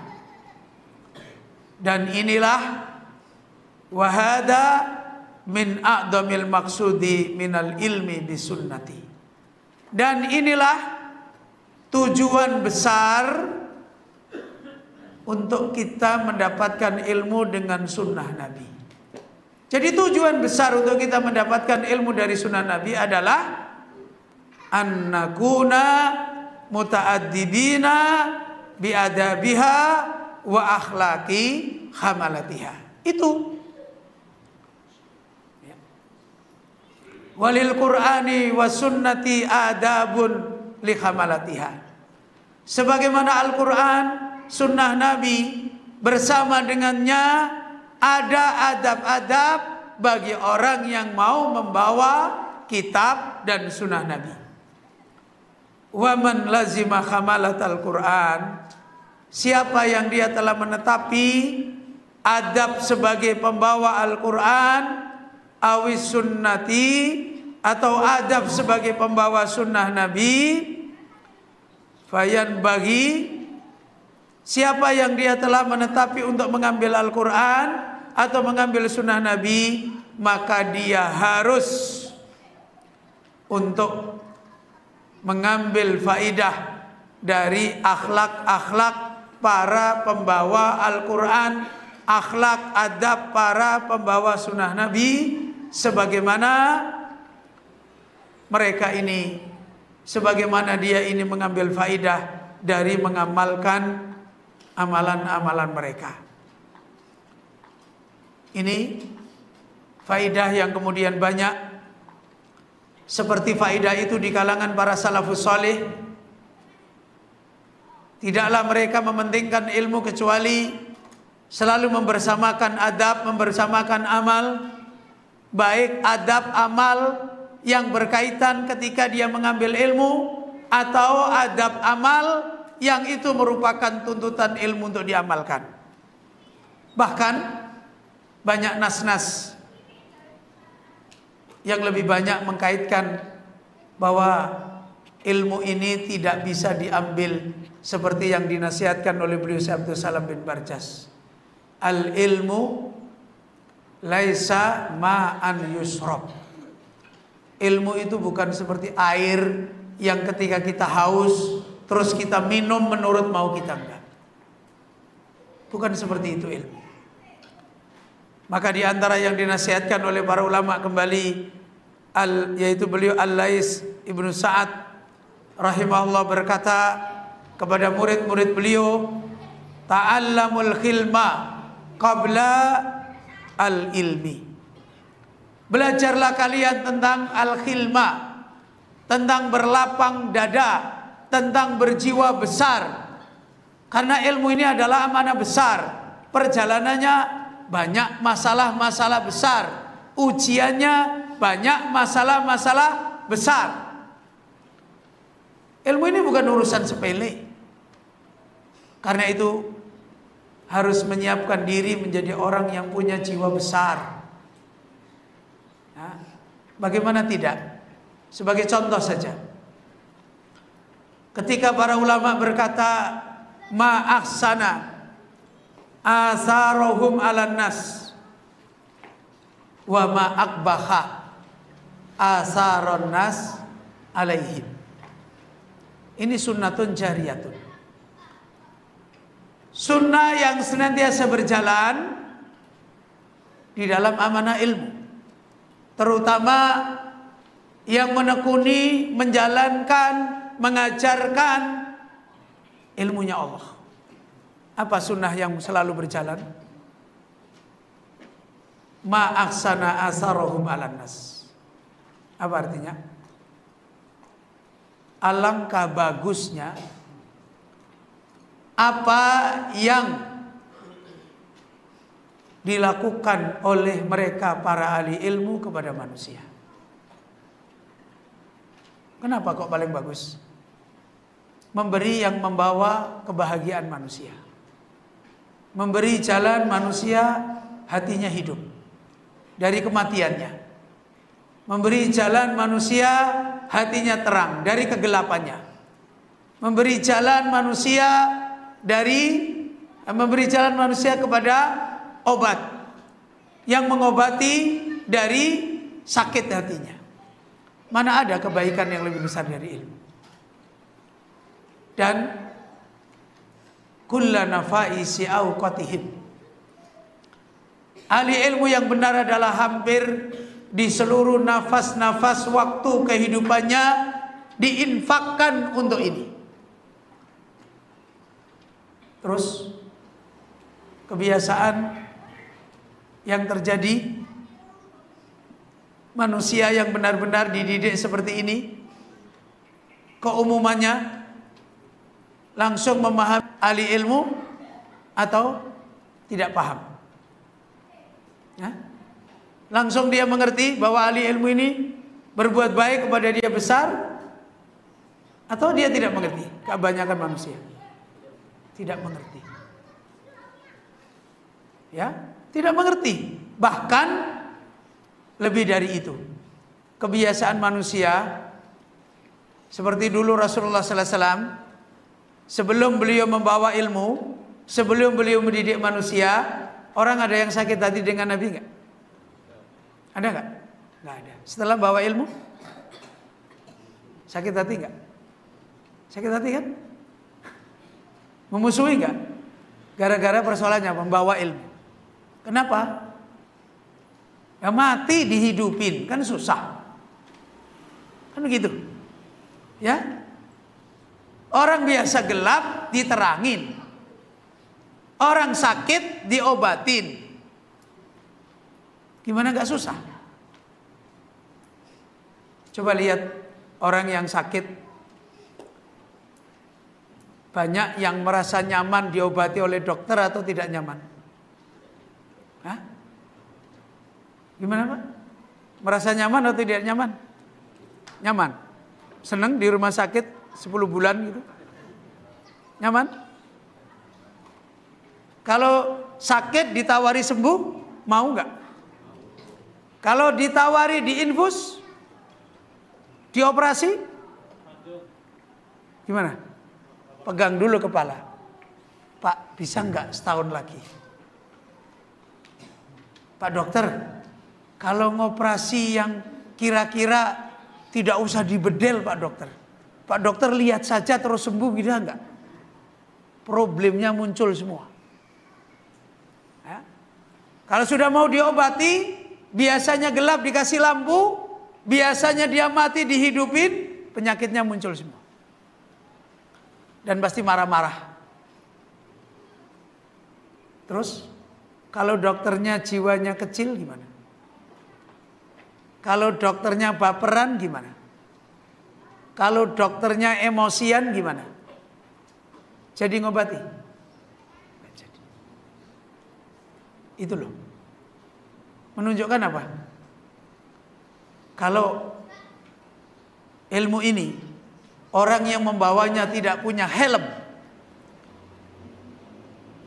S1: Dan inilah wahada min a'damil maksudi minal ilmi bisunnati. Dan inilah tujuan besar untuk kita mendapatkan ilmu dengan sunnah Nabi. Jadi tujuan besar untuk kita mendapatkan ilmu dari sunnah Nabi adalah an nakuna muta'addibina bi adabiha wa akhlaqi khamalatiha. Itu. Walil Qur'ani wa sunnati adabun li khamalatiha. Sebagaimana Al-Quran, sunnah Nabi, bersama dengannya ada adab-adab bagi orang yang mau membawa kitab dan sunnah Nabi. Wa man lazima khamalatal Quran, siapa yang dia telah menetapi adab sebagai pembawa Al-Quran, awis sunnati, atau adab sebagai pembawa sunnah Nabi, fayan bagi, siapa yang dia telah menetapi untuk mengambil Al-Quran atau mengambil sunnah Nabi, maka dia harus untuk mengambil faidah dari akhlak-akhlak para pembawa Al-Quran, akhlak adab para pembawa sunnah Nabi, sebagaimana mereka ini, sebagaimana dia ini mengambil faidah dari mengamalkan amalan-amalan mereka. Ini faidah yang kemudian banyak, seperti faidah itu di kalangan para salafus saleh. Tidaklah mereka mementingkan ilmu kecuali selalu membersamakan adab, membersamakan amal, baik adab amal yang berkaitan ketika dia mengambil ilmu, atau adab amal yang itu merupakan tuntutan ilmu untuk diamalkan. Bahkan banyak nas-nas yang lebih banyak mengkaitkan bahwa ilmu ini tidak bisa diambil seperti yang dinasihatkan oleh beliau Syekh Abdul Salam bin Barjas. Al ilmu laisa ma'an yusrab. Ilmu itu bukan seperti air yang ketika kita haus terus kita minum menurut mau kita, enggak. Bukan seperti itu ilmu. Maka di antara yang dinasihatkan oleh para ulama kembali, yaitu beliau Al-Lais Ibnu Sa'ad rahimahullah berkata kepada murid-murid beliau, ta'allamul khilma qabla al-ilmi. Belajarlah kalian tentang al-khilma, tentang berlapang dada, tentang berjiwa besar. Karena ilmu ini adalah amanah besar. Perjalanannya banyak masalah-masalah besar, ujiannya banyak masalah-masalah besar. Ilmu ini bukan urusan sepele. Karena itu harus menyiapkan diri menjadi orang yang punya jiwa besar. Nah, bagaimana tidak? Sebagai contoh saja, ketika para ulama berkata ma ahsana asarohum alan nas wa ma akbaha asaron nas alaihim. Ini sunnatun jariyatun, sunnah yang senantiasa berjalan di dalam amanah ilmu, terutama yang menekuni, menjalankan, mengajarkan ilmunya Allah. Apa sunnah yang selalu berjalan? Ma ahsana asarohum alan nas. Apa artinya? Alangkah bagusnya apa yang dilakukan oleh mereka para ahli ilmu kepada manusia. Kenapa kok paling bagus? Memberi yang membawa kebahagiaan manusia, memberi jalan manusia hatinya hidup dari kematiannya, memberi jalan manusia hatinya terang dari kegelapannya, memberi jalan manusia kepada obat yang mengobati dari sakit hatinya. Mana ada kebaikan yang lebih besar dari ilmu? Dan kullana faisi auqatihim, ahli ilmu yang benar adalah hampir di seluruh nafas-nafas waktu kehidupannya diinfakkan untuk ini. Terus kebiasaan yang terjadi, manusia yang benar-benar dididik seperti ini, keumumannya langsung memahami ahli ilmu atau tidak paham. Ya? Langsung dia mengerti bahwa ahli ilmu ini berbuat baik kepada dia besar, atau dia tidak mengerti? Kebanyakan manusia tidak mengerti. Ya, tidak mengerti. Bahkan lebih dari itu, kebiasaan manusia seperti dulu Rasulullah sallallahu alaihi wasallam, sebelum beliau membawa ilmu, sebelum beliau mendidik manusia, orang ada yang sakit hati dengan Nabi enggak? Ada enggak? Enggak ada. Setelah bawa ilmu, sakit hati enggak? Sakit hati kan? Memusuhi enggak? Gara-gara persoalannya membawa ilmu. Kenapa? Ya mati dihidupin kan susah. Kan begitu. Ya. Orang biasa gelap diterangin. Orang sakit diobatin. Gimana gak susah? Coba lihat orang yang sakit. Banyak yang merasa nyaman diobati oleh dokter atau tidak nyaman? Hah? Gimana Pak? Merasa nyaman atau tidak nyaman? Nyaman. Senang di rumah sakit 10 bulan gitu? Nyaman? Kalau sakit ditawari sembuh, mau nggak? Kalau ditawari diinfus, dioperasi, gimana? Pegang dulu kepala. Pak, bisa nggak setahun lagi? Pak dokter, kalau ngoperasi yang kira-kira tidak usah dibedel Pak dokter. Pak dokter lihat saja terus sembuh, bisa nggak? Problemnya muncul semua. Ya. Kalau sudah mau diobati, biasanya gelap dikasih lampu, biasanya dia mati dihidupin, penyakitnya muncul semua. Dan pasti marah-marah. Terus, kalau dokternya jiwanya kecil gimana? Kalau dokternya baperan gimana? Kalau dokternya emosian gimana? Jadi ngobati? Jadi. Itu loh. Menunjukkan apa? Kalau ilmu ini orang yang membawanya tidak punya helm,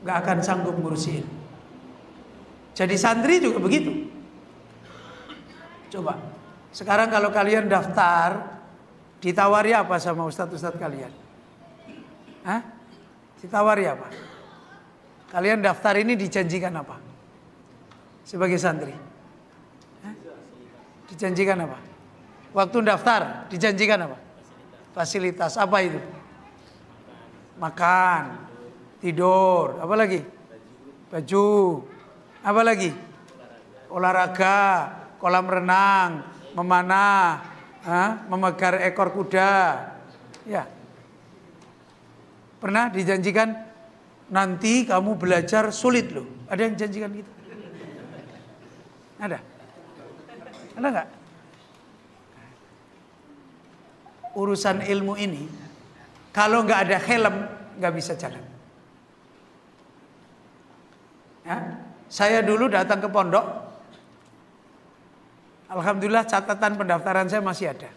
S1: gak akan sanggup ngurusin. Jadi santri juga begitu. Coba, sekarang kalau kalian daftar, ditawari apa sama ustadz-ustadz kalian? Hah? Ditawari apa? Kalian daftar ini dijanjikan apa? Sebagai santri? Hah? Dijanjikan apa? Waktu daftar, dijanjikan apa? Fasilitas, apa itu? Makan, tidur, apa lagi? Baju, apa lagi? Olahraga, kolam renang, memanah, memegar ekor kuda. Ya. Pernah dijanjikan nanti kamu belajar sulit loh. Ada yang janjikan gitu? Ada? Ada nggak? Urusan ilmu ini, kalau nggak ada helm, nggak bisa jalan. Ya. Saya dulu datang ke pondok, alhamdulillah catatan pendaftaran saya masih ada.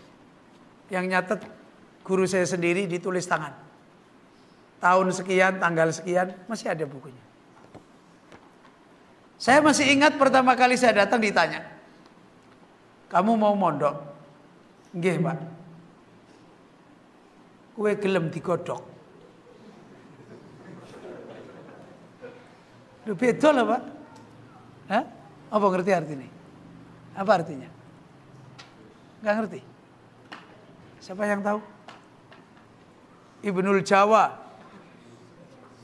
S1: Yang nyatet guru saya sendiri, ditulis tangan. Tahun sekian, tanggal sekian, masih ada bukunya. Saya masih ingat pertama kali saya datang ditanya, kamu mau mondok? Nggih Pak. Kue gelem digodok. Lu beda lah Pak. Hah? Apa ngerti artinya? Apa artinya? Gak ngerti. Siapa yang tahu? Ibnul Jawa.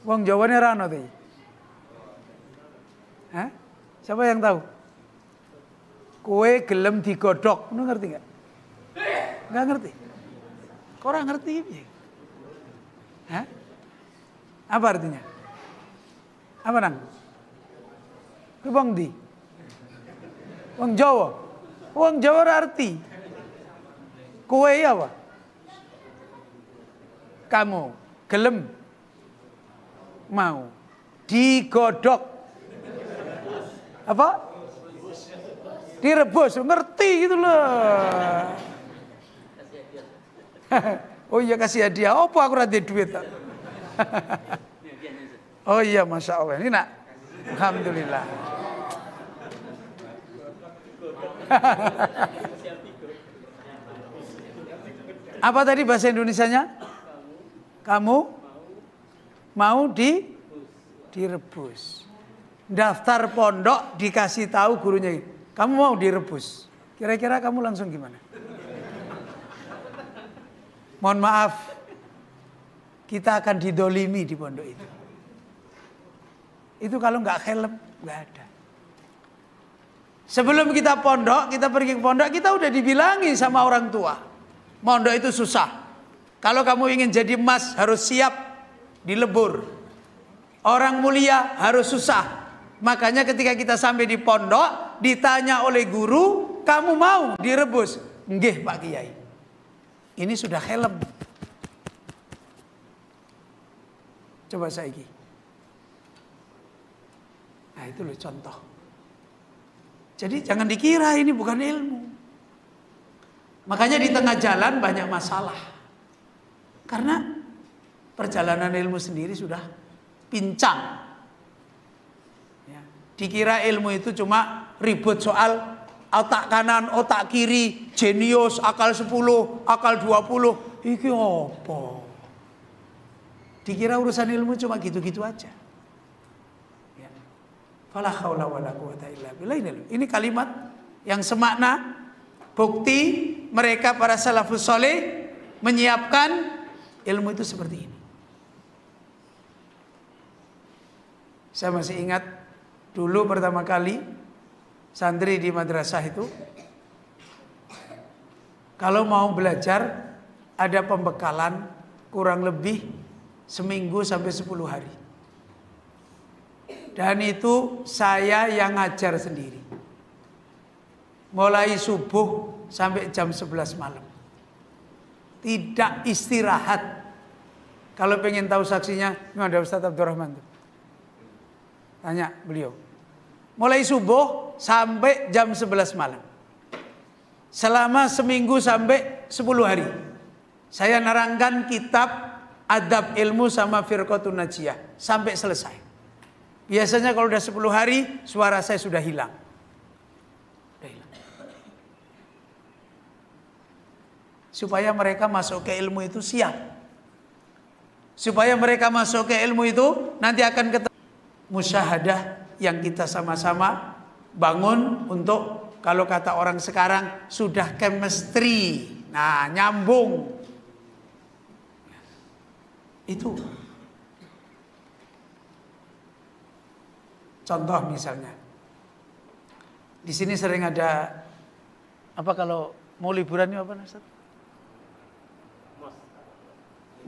S1: Wong Jawane ra ono to. Hah? Siapa yang tahu? Kue gelem digodok, lu ngerti gak? Gak ngerti. Kok ora ngerti piye? Hah? Apa artinya? Apa nang? Kuwi wong ndi? Wong Jawa. Wong Jawa ora arti. Kue apa? Kamu gelem mau digodok. Apa? Direbus, ngerti gitu loh. Oh iya kasih hadiah. Apa aku ora duit? Oh iya Masya Allah. Ini nak. Alhamdulillah. Apa tadi bahasa Indonesianya? Kamu mau direbus. Daftar pondok dikasih tahu gurunya, kamu mau direbus. Kira-kira kamu langsung gimana? Mohon maaf, kita akan didolimi di pondok itu. Itu kalau nggak helm, nggak ada. Sebelum kita pondok, kita pergi ke pondok, kita udah dibilangi sama orang tua. Mondok itu susah. Kalau kamu ingin jadi emas, harus siap dilebur. Orang mulia harus susah. Makanya ketika kita sampai di pondok, ditanya oleh guru, kamu mau direbus? Nggih Pak Kiai. Ini sudah helm. Coba saiki. Nah itu loh contoh. Jadi jangan dikira ini bukan ilmu. Makanya di tengah jalan banyak masalah. Karena perjalanan ilmu sendiri sudah pincang. Ya. Dikira ilmu itu cuma ribut soal otak kanan, otak kiri, jenius, akal 10, akal 20. Iki apa? Dikira urusan ilmu cuma gitu-gitu aja. Fala haula wala quwata illa billah. Ini kalimat yang semakna bukti mereka para salafus soleh menyiapkan ilmu itu seperti ini. Saya masih ingat dulu pertama kali santri di madrasah itu, kalau mau belajar ada pembekalan kurang lebih seminggu sampai 10 hari. Dan itu saya yang ngajar sendiri. Mulai subuh sampai jam 11 malam. Tidak istirahat. Kalau pengen tahu saksinya, ini ada Ustaz Abdurrahman tuh. Tanya beliau. Mulai subuh sampai jam 11 malam. Selama seminggu sampai 10 hari. Saya nerangkan kitab Adab Ilmu sama Firqatun Najiyah. Sampai selesai. Biasanya kalau udah 10 hari, suara saya sudah hilang. Supaya mereka masuk ke ilmu itu siap. Supaya mereka masuk ke ilmu itu, nanti akan ketemu musyahadah yang kita sama-sama bangun untuk, kalau kata orang sekarang, sudah chemistry. Nah, nyambung. Itu. Contoh misalnya, di sini sering ada apa kalau mau liburan ini apa Ustaz?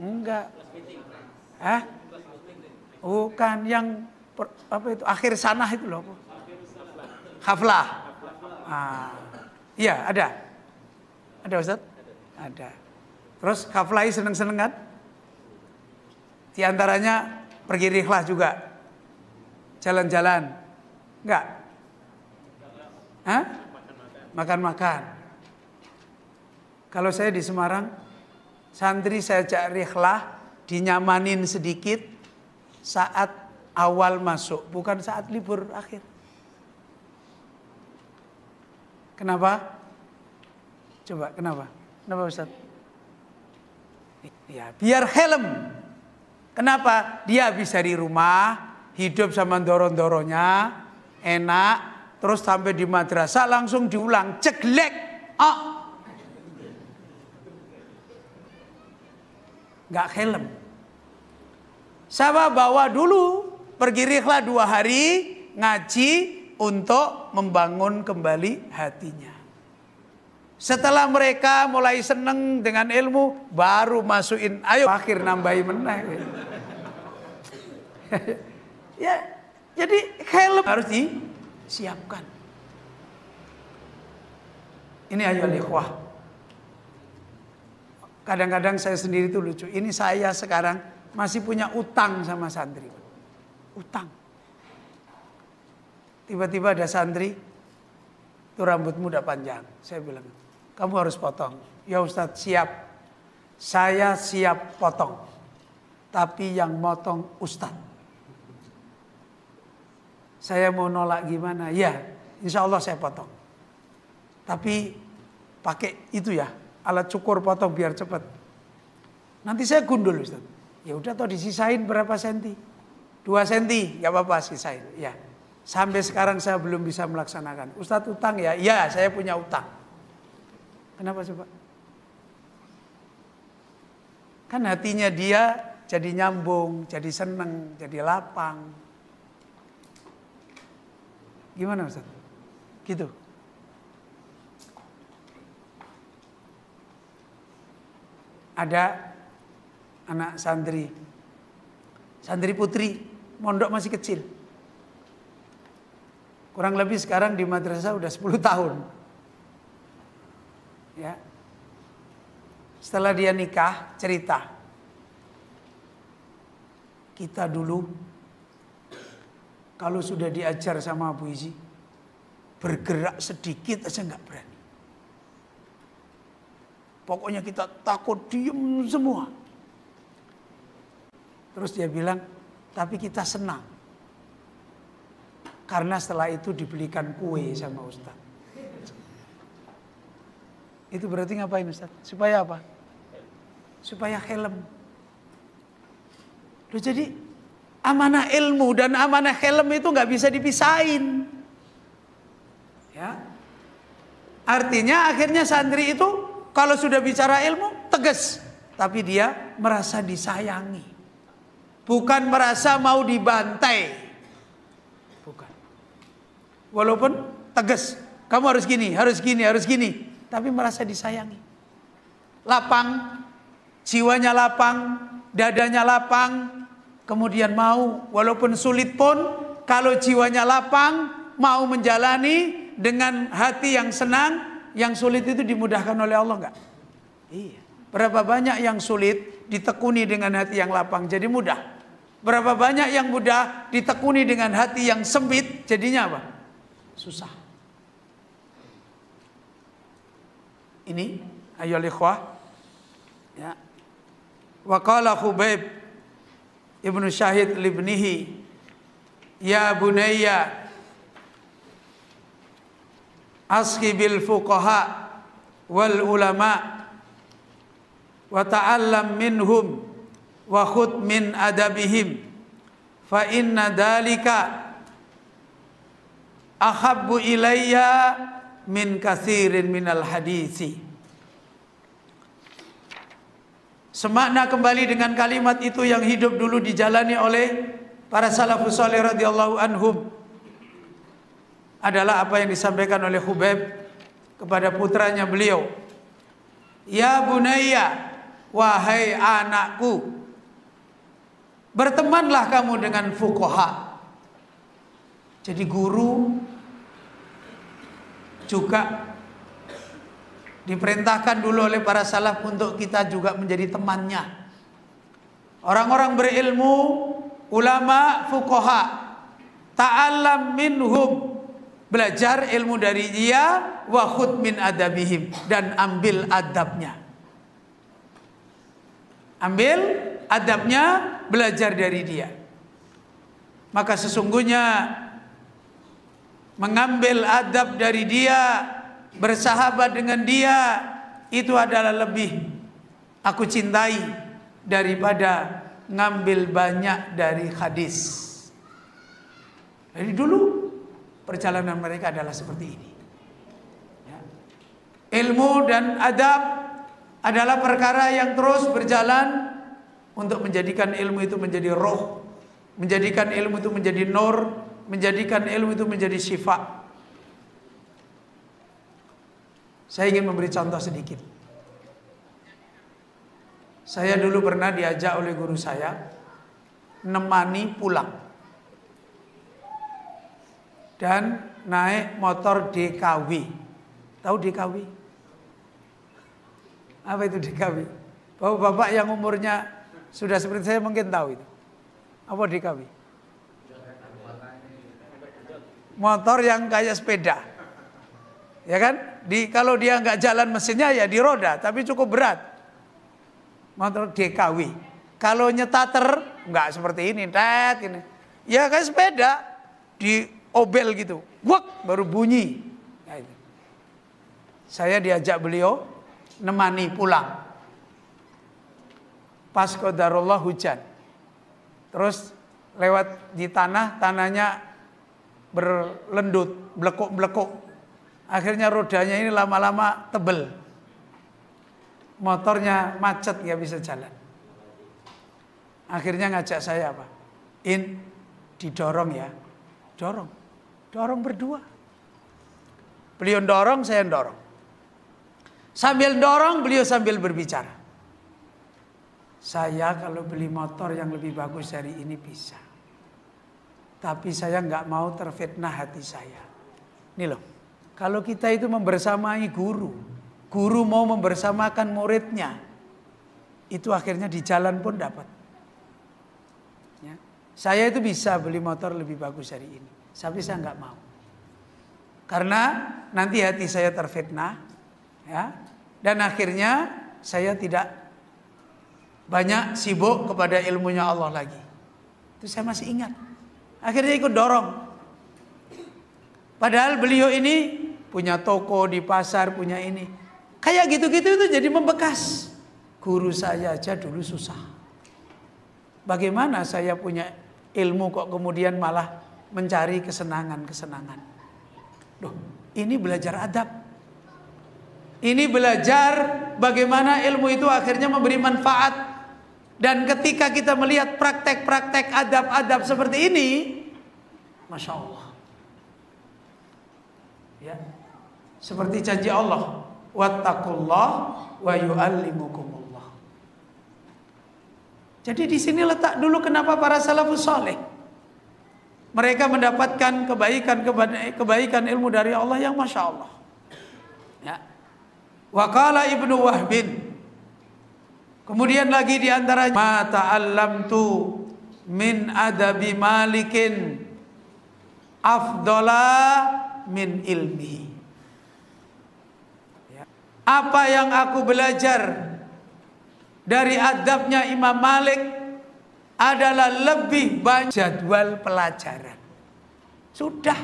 S1: Enggak. Hah? Bukan yang apa itu akhir sanah itu loh. Haflah. Ah, iya ada. Ada Ustaz? Ada. Terus haflah seneng-seneng kan? Di antaranya pergi rihlah juga. Jalan-jalan. Enggak? Hah? Makan-makan. Kalau saya di Semarang, santri saya ajak rihlah, dinyamanin sedikit saat awal masuk, bukan saat libur akhir. Kenapa? Coba, kenapa? Kenapa Ustaz? Ya, biar helm. Kenapa? Dia bisa di rumah, hidup sama doron-doronnya, enak, terus sampai di madrasah langsung diulang, ceglek. Oh. Gak helm. Saya bawa dulu, pergi rihlah 2 hari, ngaji untuk membangun kembali hatinya. Setelah mereka mulai seneng dengan ilmu, baru masukin, ayo akhir nambahi meneh. Ya, jadi helm harus disiapkan. Ini ayo ikhwah. Kadang-kadang saya sendiri tuh lucu. Ini saya sekarang masih punya utang sama santri. Utang. Tiba-tiba ada santri, itu rambutmu udah panjang. Saya bilang, kamu harus potong. Ya Ustadz siap. Saya siap potong. Tapi yang motong Ustadz. Saya mau nolak gimana? Ya, insya Allah saya potong. Tapi pakai itu ya, alat cukur potong biar cepat. Nanti saya gundul Ustaz. Ya udah toh disisain berapa senti? 2 senti, nggak apa-apa sisain. Ya, sampai sekarang saya belum bisa melaksanakan. Ustaz utang ya? Ya, saya punya utang. Kenapa coba? Kan hatinya dia jadi nyambung, jadi seneng, jadi lapang. Gimana Ustaz? Gitu. Ada anak santri putri, mondok masih kecil. Kurang lebih sekarang di madrasah udah 10 tahun. Ya. Setelah dia nikah, cerita. Kita dulu kalau sudah diajar sama Abu Izi, bergerak sedikit aja nggak berani. Pokoknya kita takut, diem semua. Terus dia bilang, tapi kita senang. Karena setelah itu dibelikan kue sama Ustaz. Itu berarti ngapain Ustaz? Supaya apa? Supaya helm. Loh, jadi amanah ilmu dan amanah helm itu nggak bisa dipisahin. Ya. Artinya akhirnya santri itu kalau sudah bicara ilmu tegas, tapi dia merasa disayangi. Bukan merasa mau dibantai. Bukan. Walaupun tegas, kamu harus gini, harus gini, harus gini, tapi merasa disayangi. Lapang, jiwanya lapang, dadanya lapang, kemudian mau walaupun sulit pun kalau jiwanya lapang, mau menjalani dengan hati yang senang. Yang sulit itu dimudahkan oleh Allah enggak? Iya. Berapa banyak yang sulit ditekuni dengan hati yang lapang jadi mudah. Berapa banyak yang mudah ditekuni dengan hati yang sempit jadinya apa? Susah. Ini ayyuhal ikhwah. Ya. Wa qala Khubayb Ibnu Syahid libnihi, ya bunayya aski bil fuqaha wal ulama wa ta'allam minhum wa khud min adabihim fa inna dalika ahabbu ilayya min katsirin minal hadisi. Semakna kembali dengan kalimat itu yang hidup dulu dijalani oleh para salafus saleh radhiyallahu anhum adalah apa yang disampaikan oleh Khubayb kepada putranya beliau. Ya bunayya, wahai anakku, bertemanlah kamu dengan fuqaha. Jadi guru juga diperintahkan dulu oleh para salaf untuk kita juga menjadi temannya. Orang-orang berilmu, ulama, fuqaha, ta'allam minhum, belajar ilmu dari dia, wa khud min adabihim, dan ambil adabnya. Ambil adabnya, belajar dari dia. Maka sesungguhnya mengambil adab dari dia, bersahabat dengan dia, itu adalah lebih aku cintai daripada ngambil banyak dari hadis. Dari dulu perjalanan mereka adalah seperti ini. Ya. Ilmu dan adab adalah perkara yang terus berjalan untuk menjadikan ilmu itu menjadi roh, menjadikan ilmu itu menjadi nur, menjadikan ilmu itu menjadi syifa. Saya ingin memberi contoh sedikit. Saya dulu pernah diajak oleh guru saya nemani pulang dan naik motor DKW. Tahu DKW? Apa itu DKW? Bapak-bapak yang umurnya sudah seperti saya mungkin tahu itu. Apa DKW? Motor yang kayak sepeda. Ya kan? Kalau dia nggak jalan mesinnya ya di roda, tapi cukup berat. Motor DKW. Kalau nyetater nggak seperti ini, tet ini. Ya kayak sepeda di obel gitu, wak baru bunyi. Nah, itu. Saya diajak beliau nemani pulang. Pas qadarullah hujan. Terus lewat di tanahnya berlendut, blekuk-blekuk. Akhirnya rodanya ini lama-lama tebel. Motornya macet, nggak bisa jalan. Akhirnya ngajak saya apa? Didorong ya, dorong. Dorong berdua. Beliau dorong, saya dorong. Sambil dorong, beliau sambil berbicara. Saya kalau beli motor yang lebih bagus dari ini bisa. Tapi saya nggak mau terfitnah hati saya. Nih loh, kalau kita itu membersamai guru, guru mau membersamakan muridnya, itu akhirnya di jalan pun dapat. Ya. Saya itu bisa beli motor lebih bagus dari ini, tapi saya nggak mau. Karena nanti hati saya terfitnah, ya, dan akhirnya saya tidak banyak sibuk kepada ilmunya Allah lagi. Itu saya masih ingat. Akhirnya ikut dorong. Padahal beliau ini punya toko di pasar, punya ini. Kayak gitu-gitu itu jadi membekas. Guru saya aja dulu susah. Bagaimana saya punya ilmu kok kemudian malah mencari kesenangan-kesenangan. Loh, ini belajar adab. Ini belajar bagaimana ilmu itu akhirnya memberi manfaat. Dan ketika kita melihat praktek-praktek adab-adab seperti ini, Masya Allah. Ya. Seperti janji Allah, wattaqullah wa yu'allimukumullah. Jadi di sini letak dulu kenapa para salafus saleh mereka mendapatkan kebaikan ilmu dari Allah yang Masya Allah. Ya. Wa qala Ibnu Wahbin, kemudian lagi di antara ma ta'allamtu min adabi malikin afdala min ilmihi. Ya. Apa yang aku belajar dari adabnya Imam Malik adalah lebih banyak jadwal pelajaran. Sudah.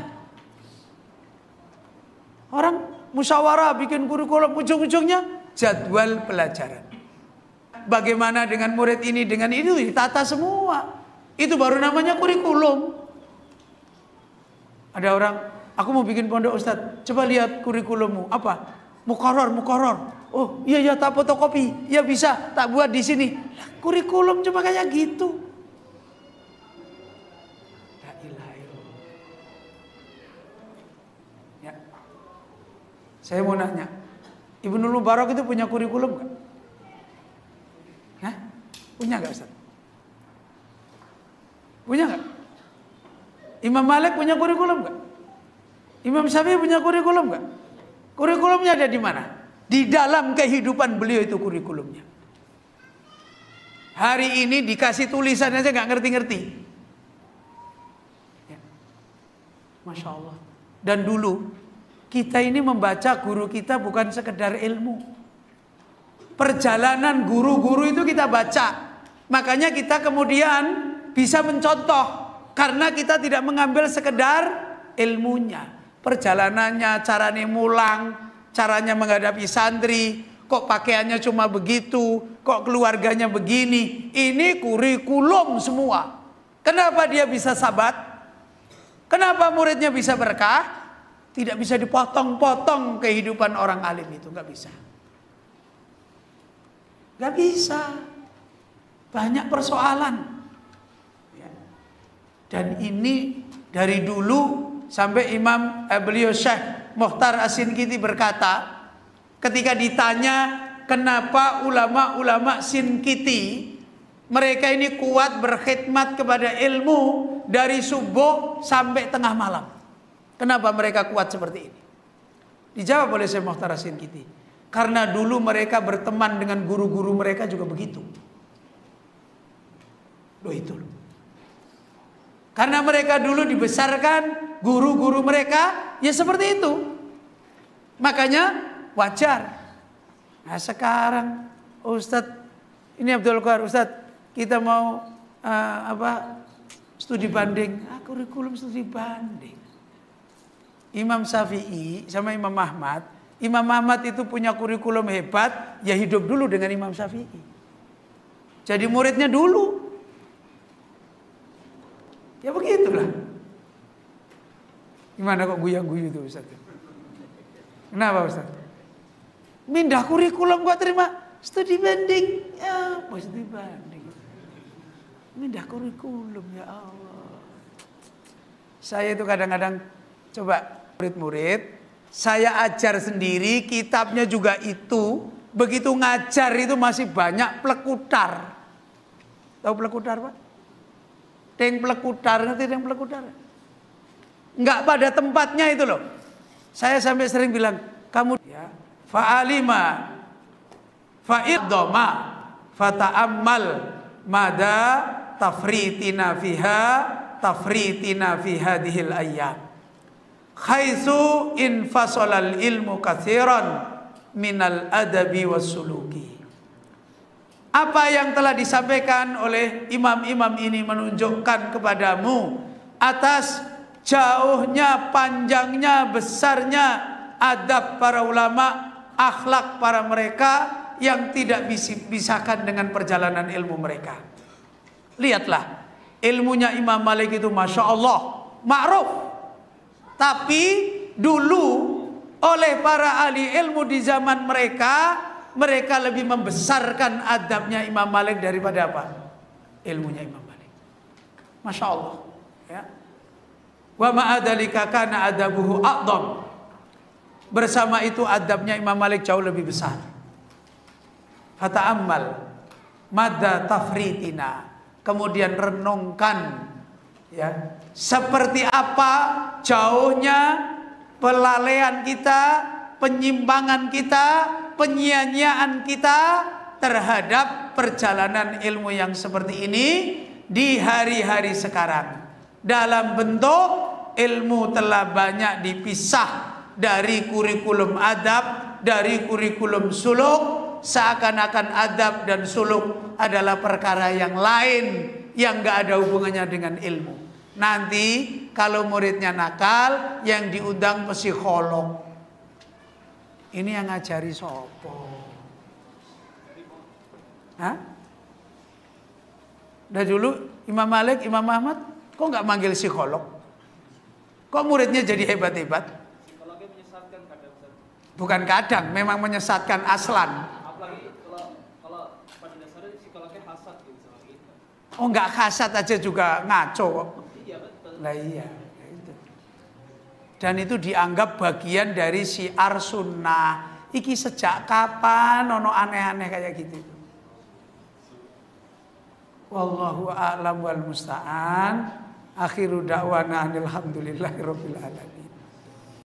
S1: Orang musyawarah bikin kurikulum, ujung-ujungnya jadwal pelajaran. Bagaimana dengan murid ini, dengan itu ditata semua. Itu baru namanya kurikulum. Ada orang, aku mau bikin pondok Ustadz, coba lihat kurikulummu. Apa? Muqarrar. Oh iya tak fotokopi. Ya bisa, tak buat di sini. Kurikulum cuma kayak gitu. La ilaha illallah. Ya. Saya mau nanya, Ibnu Mubarak itu punya kurikulum gak? Hah? Punya gak Ustaz? Punya gak? Imam Malik punya kurikulum gak? Imam Syafi'i punya kurikulum gak? Kurikulumnya ada di mana? Di dalam kehidupan beliau itu kurikulumnya. Hari ini dikasih tulisan aja gak ngerti-ngerti. Ya. Masya Allah. Dan dulu kita ini membaca guru kita bukan sekedar ilmu. Perjalanan guru-guru itu kita baca. Makanya kita kemudian bisa mencontoh. Karena kita tidak mengambil sekedar ilmunya. Perjalanannya, caranya mulang, caranya menghadapi santri. Kok pakaiannya cuma begitu, kok keluarganya begini. Ini kurikulum semua. Kenapa dia bisa sabat? Kenapa muridnya bisa berkah? Tidak bisa dipotong-potong kehidupan orang alim itu, nggak bisa. Nggak bisa. Banyak persoalan. Dan ini dari dulu sampai beliau Syekh Mukhtar As-Sinkiti berkata, ketika ditanya kenapa ulama-ulama Sinkiti mereka ini kuat berkhidmat kepada ilmu dari subuh sampai tengah malam. Kenapa mereka kuat seperti ini? Dijawab oleh Syekh Mukhtar As-Sinkiti, karena dulu mereka berteman dengan guru-guru mereka juga begitu. Loh itu loh. Karena mereka dulu dibesarkan, guru-guru mereka ya seperti itu. Makanya wajar. Nah sekarang Ustadz, ini Abdul Qahar, Ustadz kita mau studi banding. Kurikulum studi banding. Imam Syafi'i sama Imam Ahmad. Imam Ahmad itu punya kurikulum hebat, ya hidup dulu dengan Imam Syafi'i. Jadi muridnya dulu. Ya begitulah. Gimana kok guyang-guyu itu Ustaz? Kenapa Ustaz? Mindah kurikulum gua terima studi banding. Ya, studi banding. Mindah kurikulum ya Allah. Saya itu kadang-kadang Coba murid-murid, saya ajar sendiri, kitabnya juga itu. Begitu ngajar itu masih banyak plekutar. Tahu plekutar, Pak? Deng plekutar, ngerti deng plekutar? Enggak pada tempatnya itu loh. Saya sampai sering bilang, kamu ya, fa'alima fa'iddoma fata'ammal mada tafritina fi hadhil ayyam. Haitsu infasalal ilmu katsiran minal adabi wassuluki. Apa yang telah disampaikan oleh imam-imam ini menunjukkan kepadamu atas jauhnya, panjangnya, besarnya adab para ulama, akhlak para mereka yang tidak dipisahkan dengan perjalanan ilmu mereka. Lihatlah, ilmunya Imam Malik itu Masya Allah, ma'ruf. Tapi dulu oleh para ahli ilmu di zaman mereka lebih membesarkan adabnya Imam Malik daripada apa? Ilmunya Imam Malik. Masya Allah. Ya. Wa ma'adalika kana adabuhu a'dham. Bersama itu adabnya Imam Malik jauh lebih besar. Fata'ammal madda tafritina. Kemudian renungkan, ya, seperti apa jauhnya pelalaian kita, penyimpangan kita, penyia-nyiaan kita terhadap perjalanan ilmu yang seperti ini di hari-hari sekarang. Dalam bentuk ilmu telah banyak dipisah dari kurikulum adab, dari kurikulum suluk. Seakan-akan adab dan suluk adalah perkara yang lain yang gak ada hubungannya dengan ilmu. Nanti kalau muridnya nakal, yang diundang psikolog. Ini yang ngajari sopo? Hah? Udah dulu Imam Malik, Imam Ahmad, kok nggak manggil psikolog? Kok muridnya jadi hebat-hebat?
S2: Psikolognya menyesatkan kadang.
S1: Bukan kadang, memang menyesatkan aslan.
S2: Apalagi kalau pada dasarnya psikolognya hasad gitu sama kita.
S1: Oh, nggak hasad aja juga ngaco kok.
S2: Iya betul.
S1: Lah iya. Dan itu dianggap bagian dari syiar sunnah. Iki sejak kapan ono aneh-aneh kayak gitu? Wallahu a'lam wal musta'an. Akhiru da'wana alhamdulillahirabbil alamin.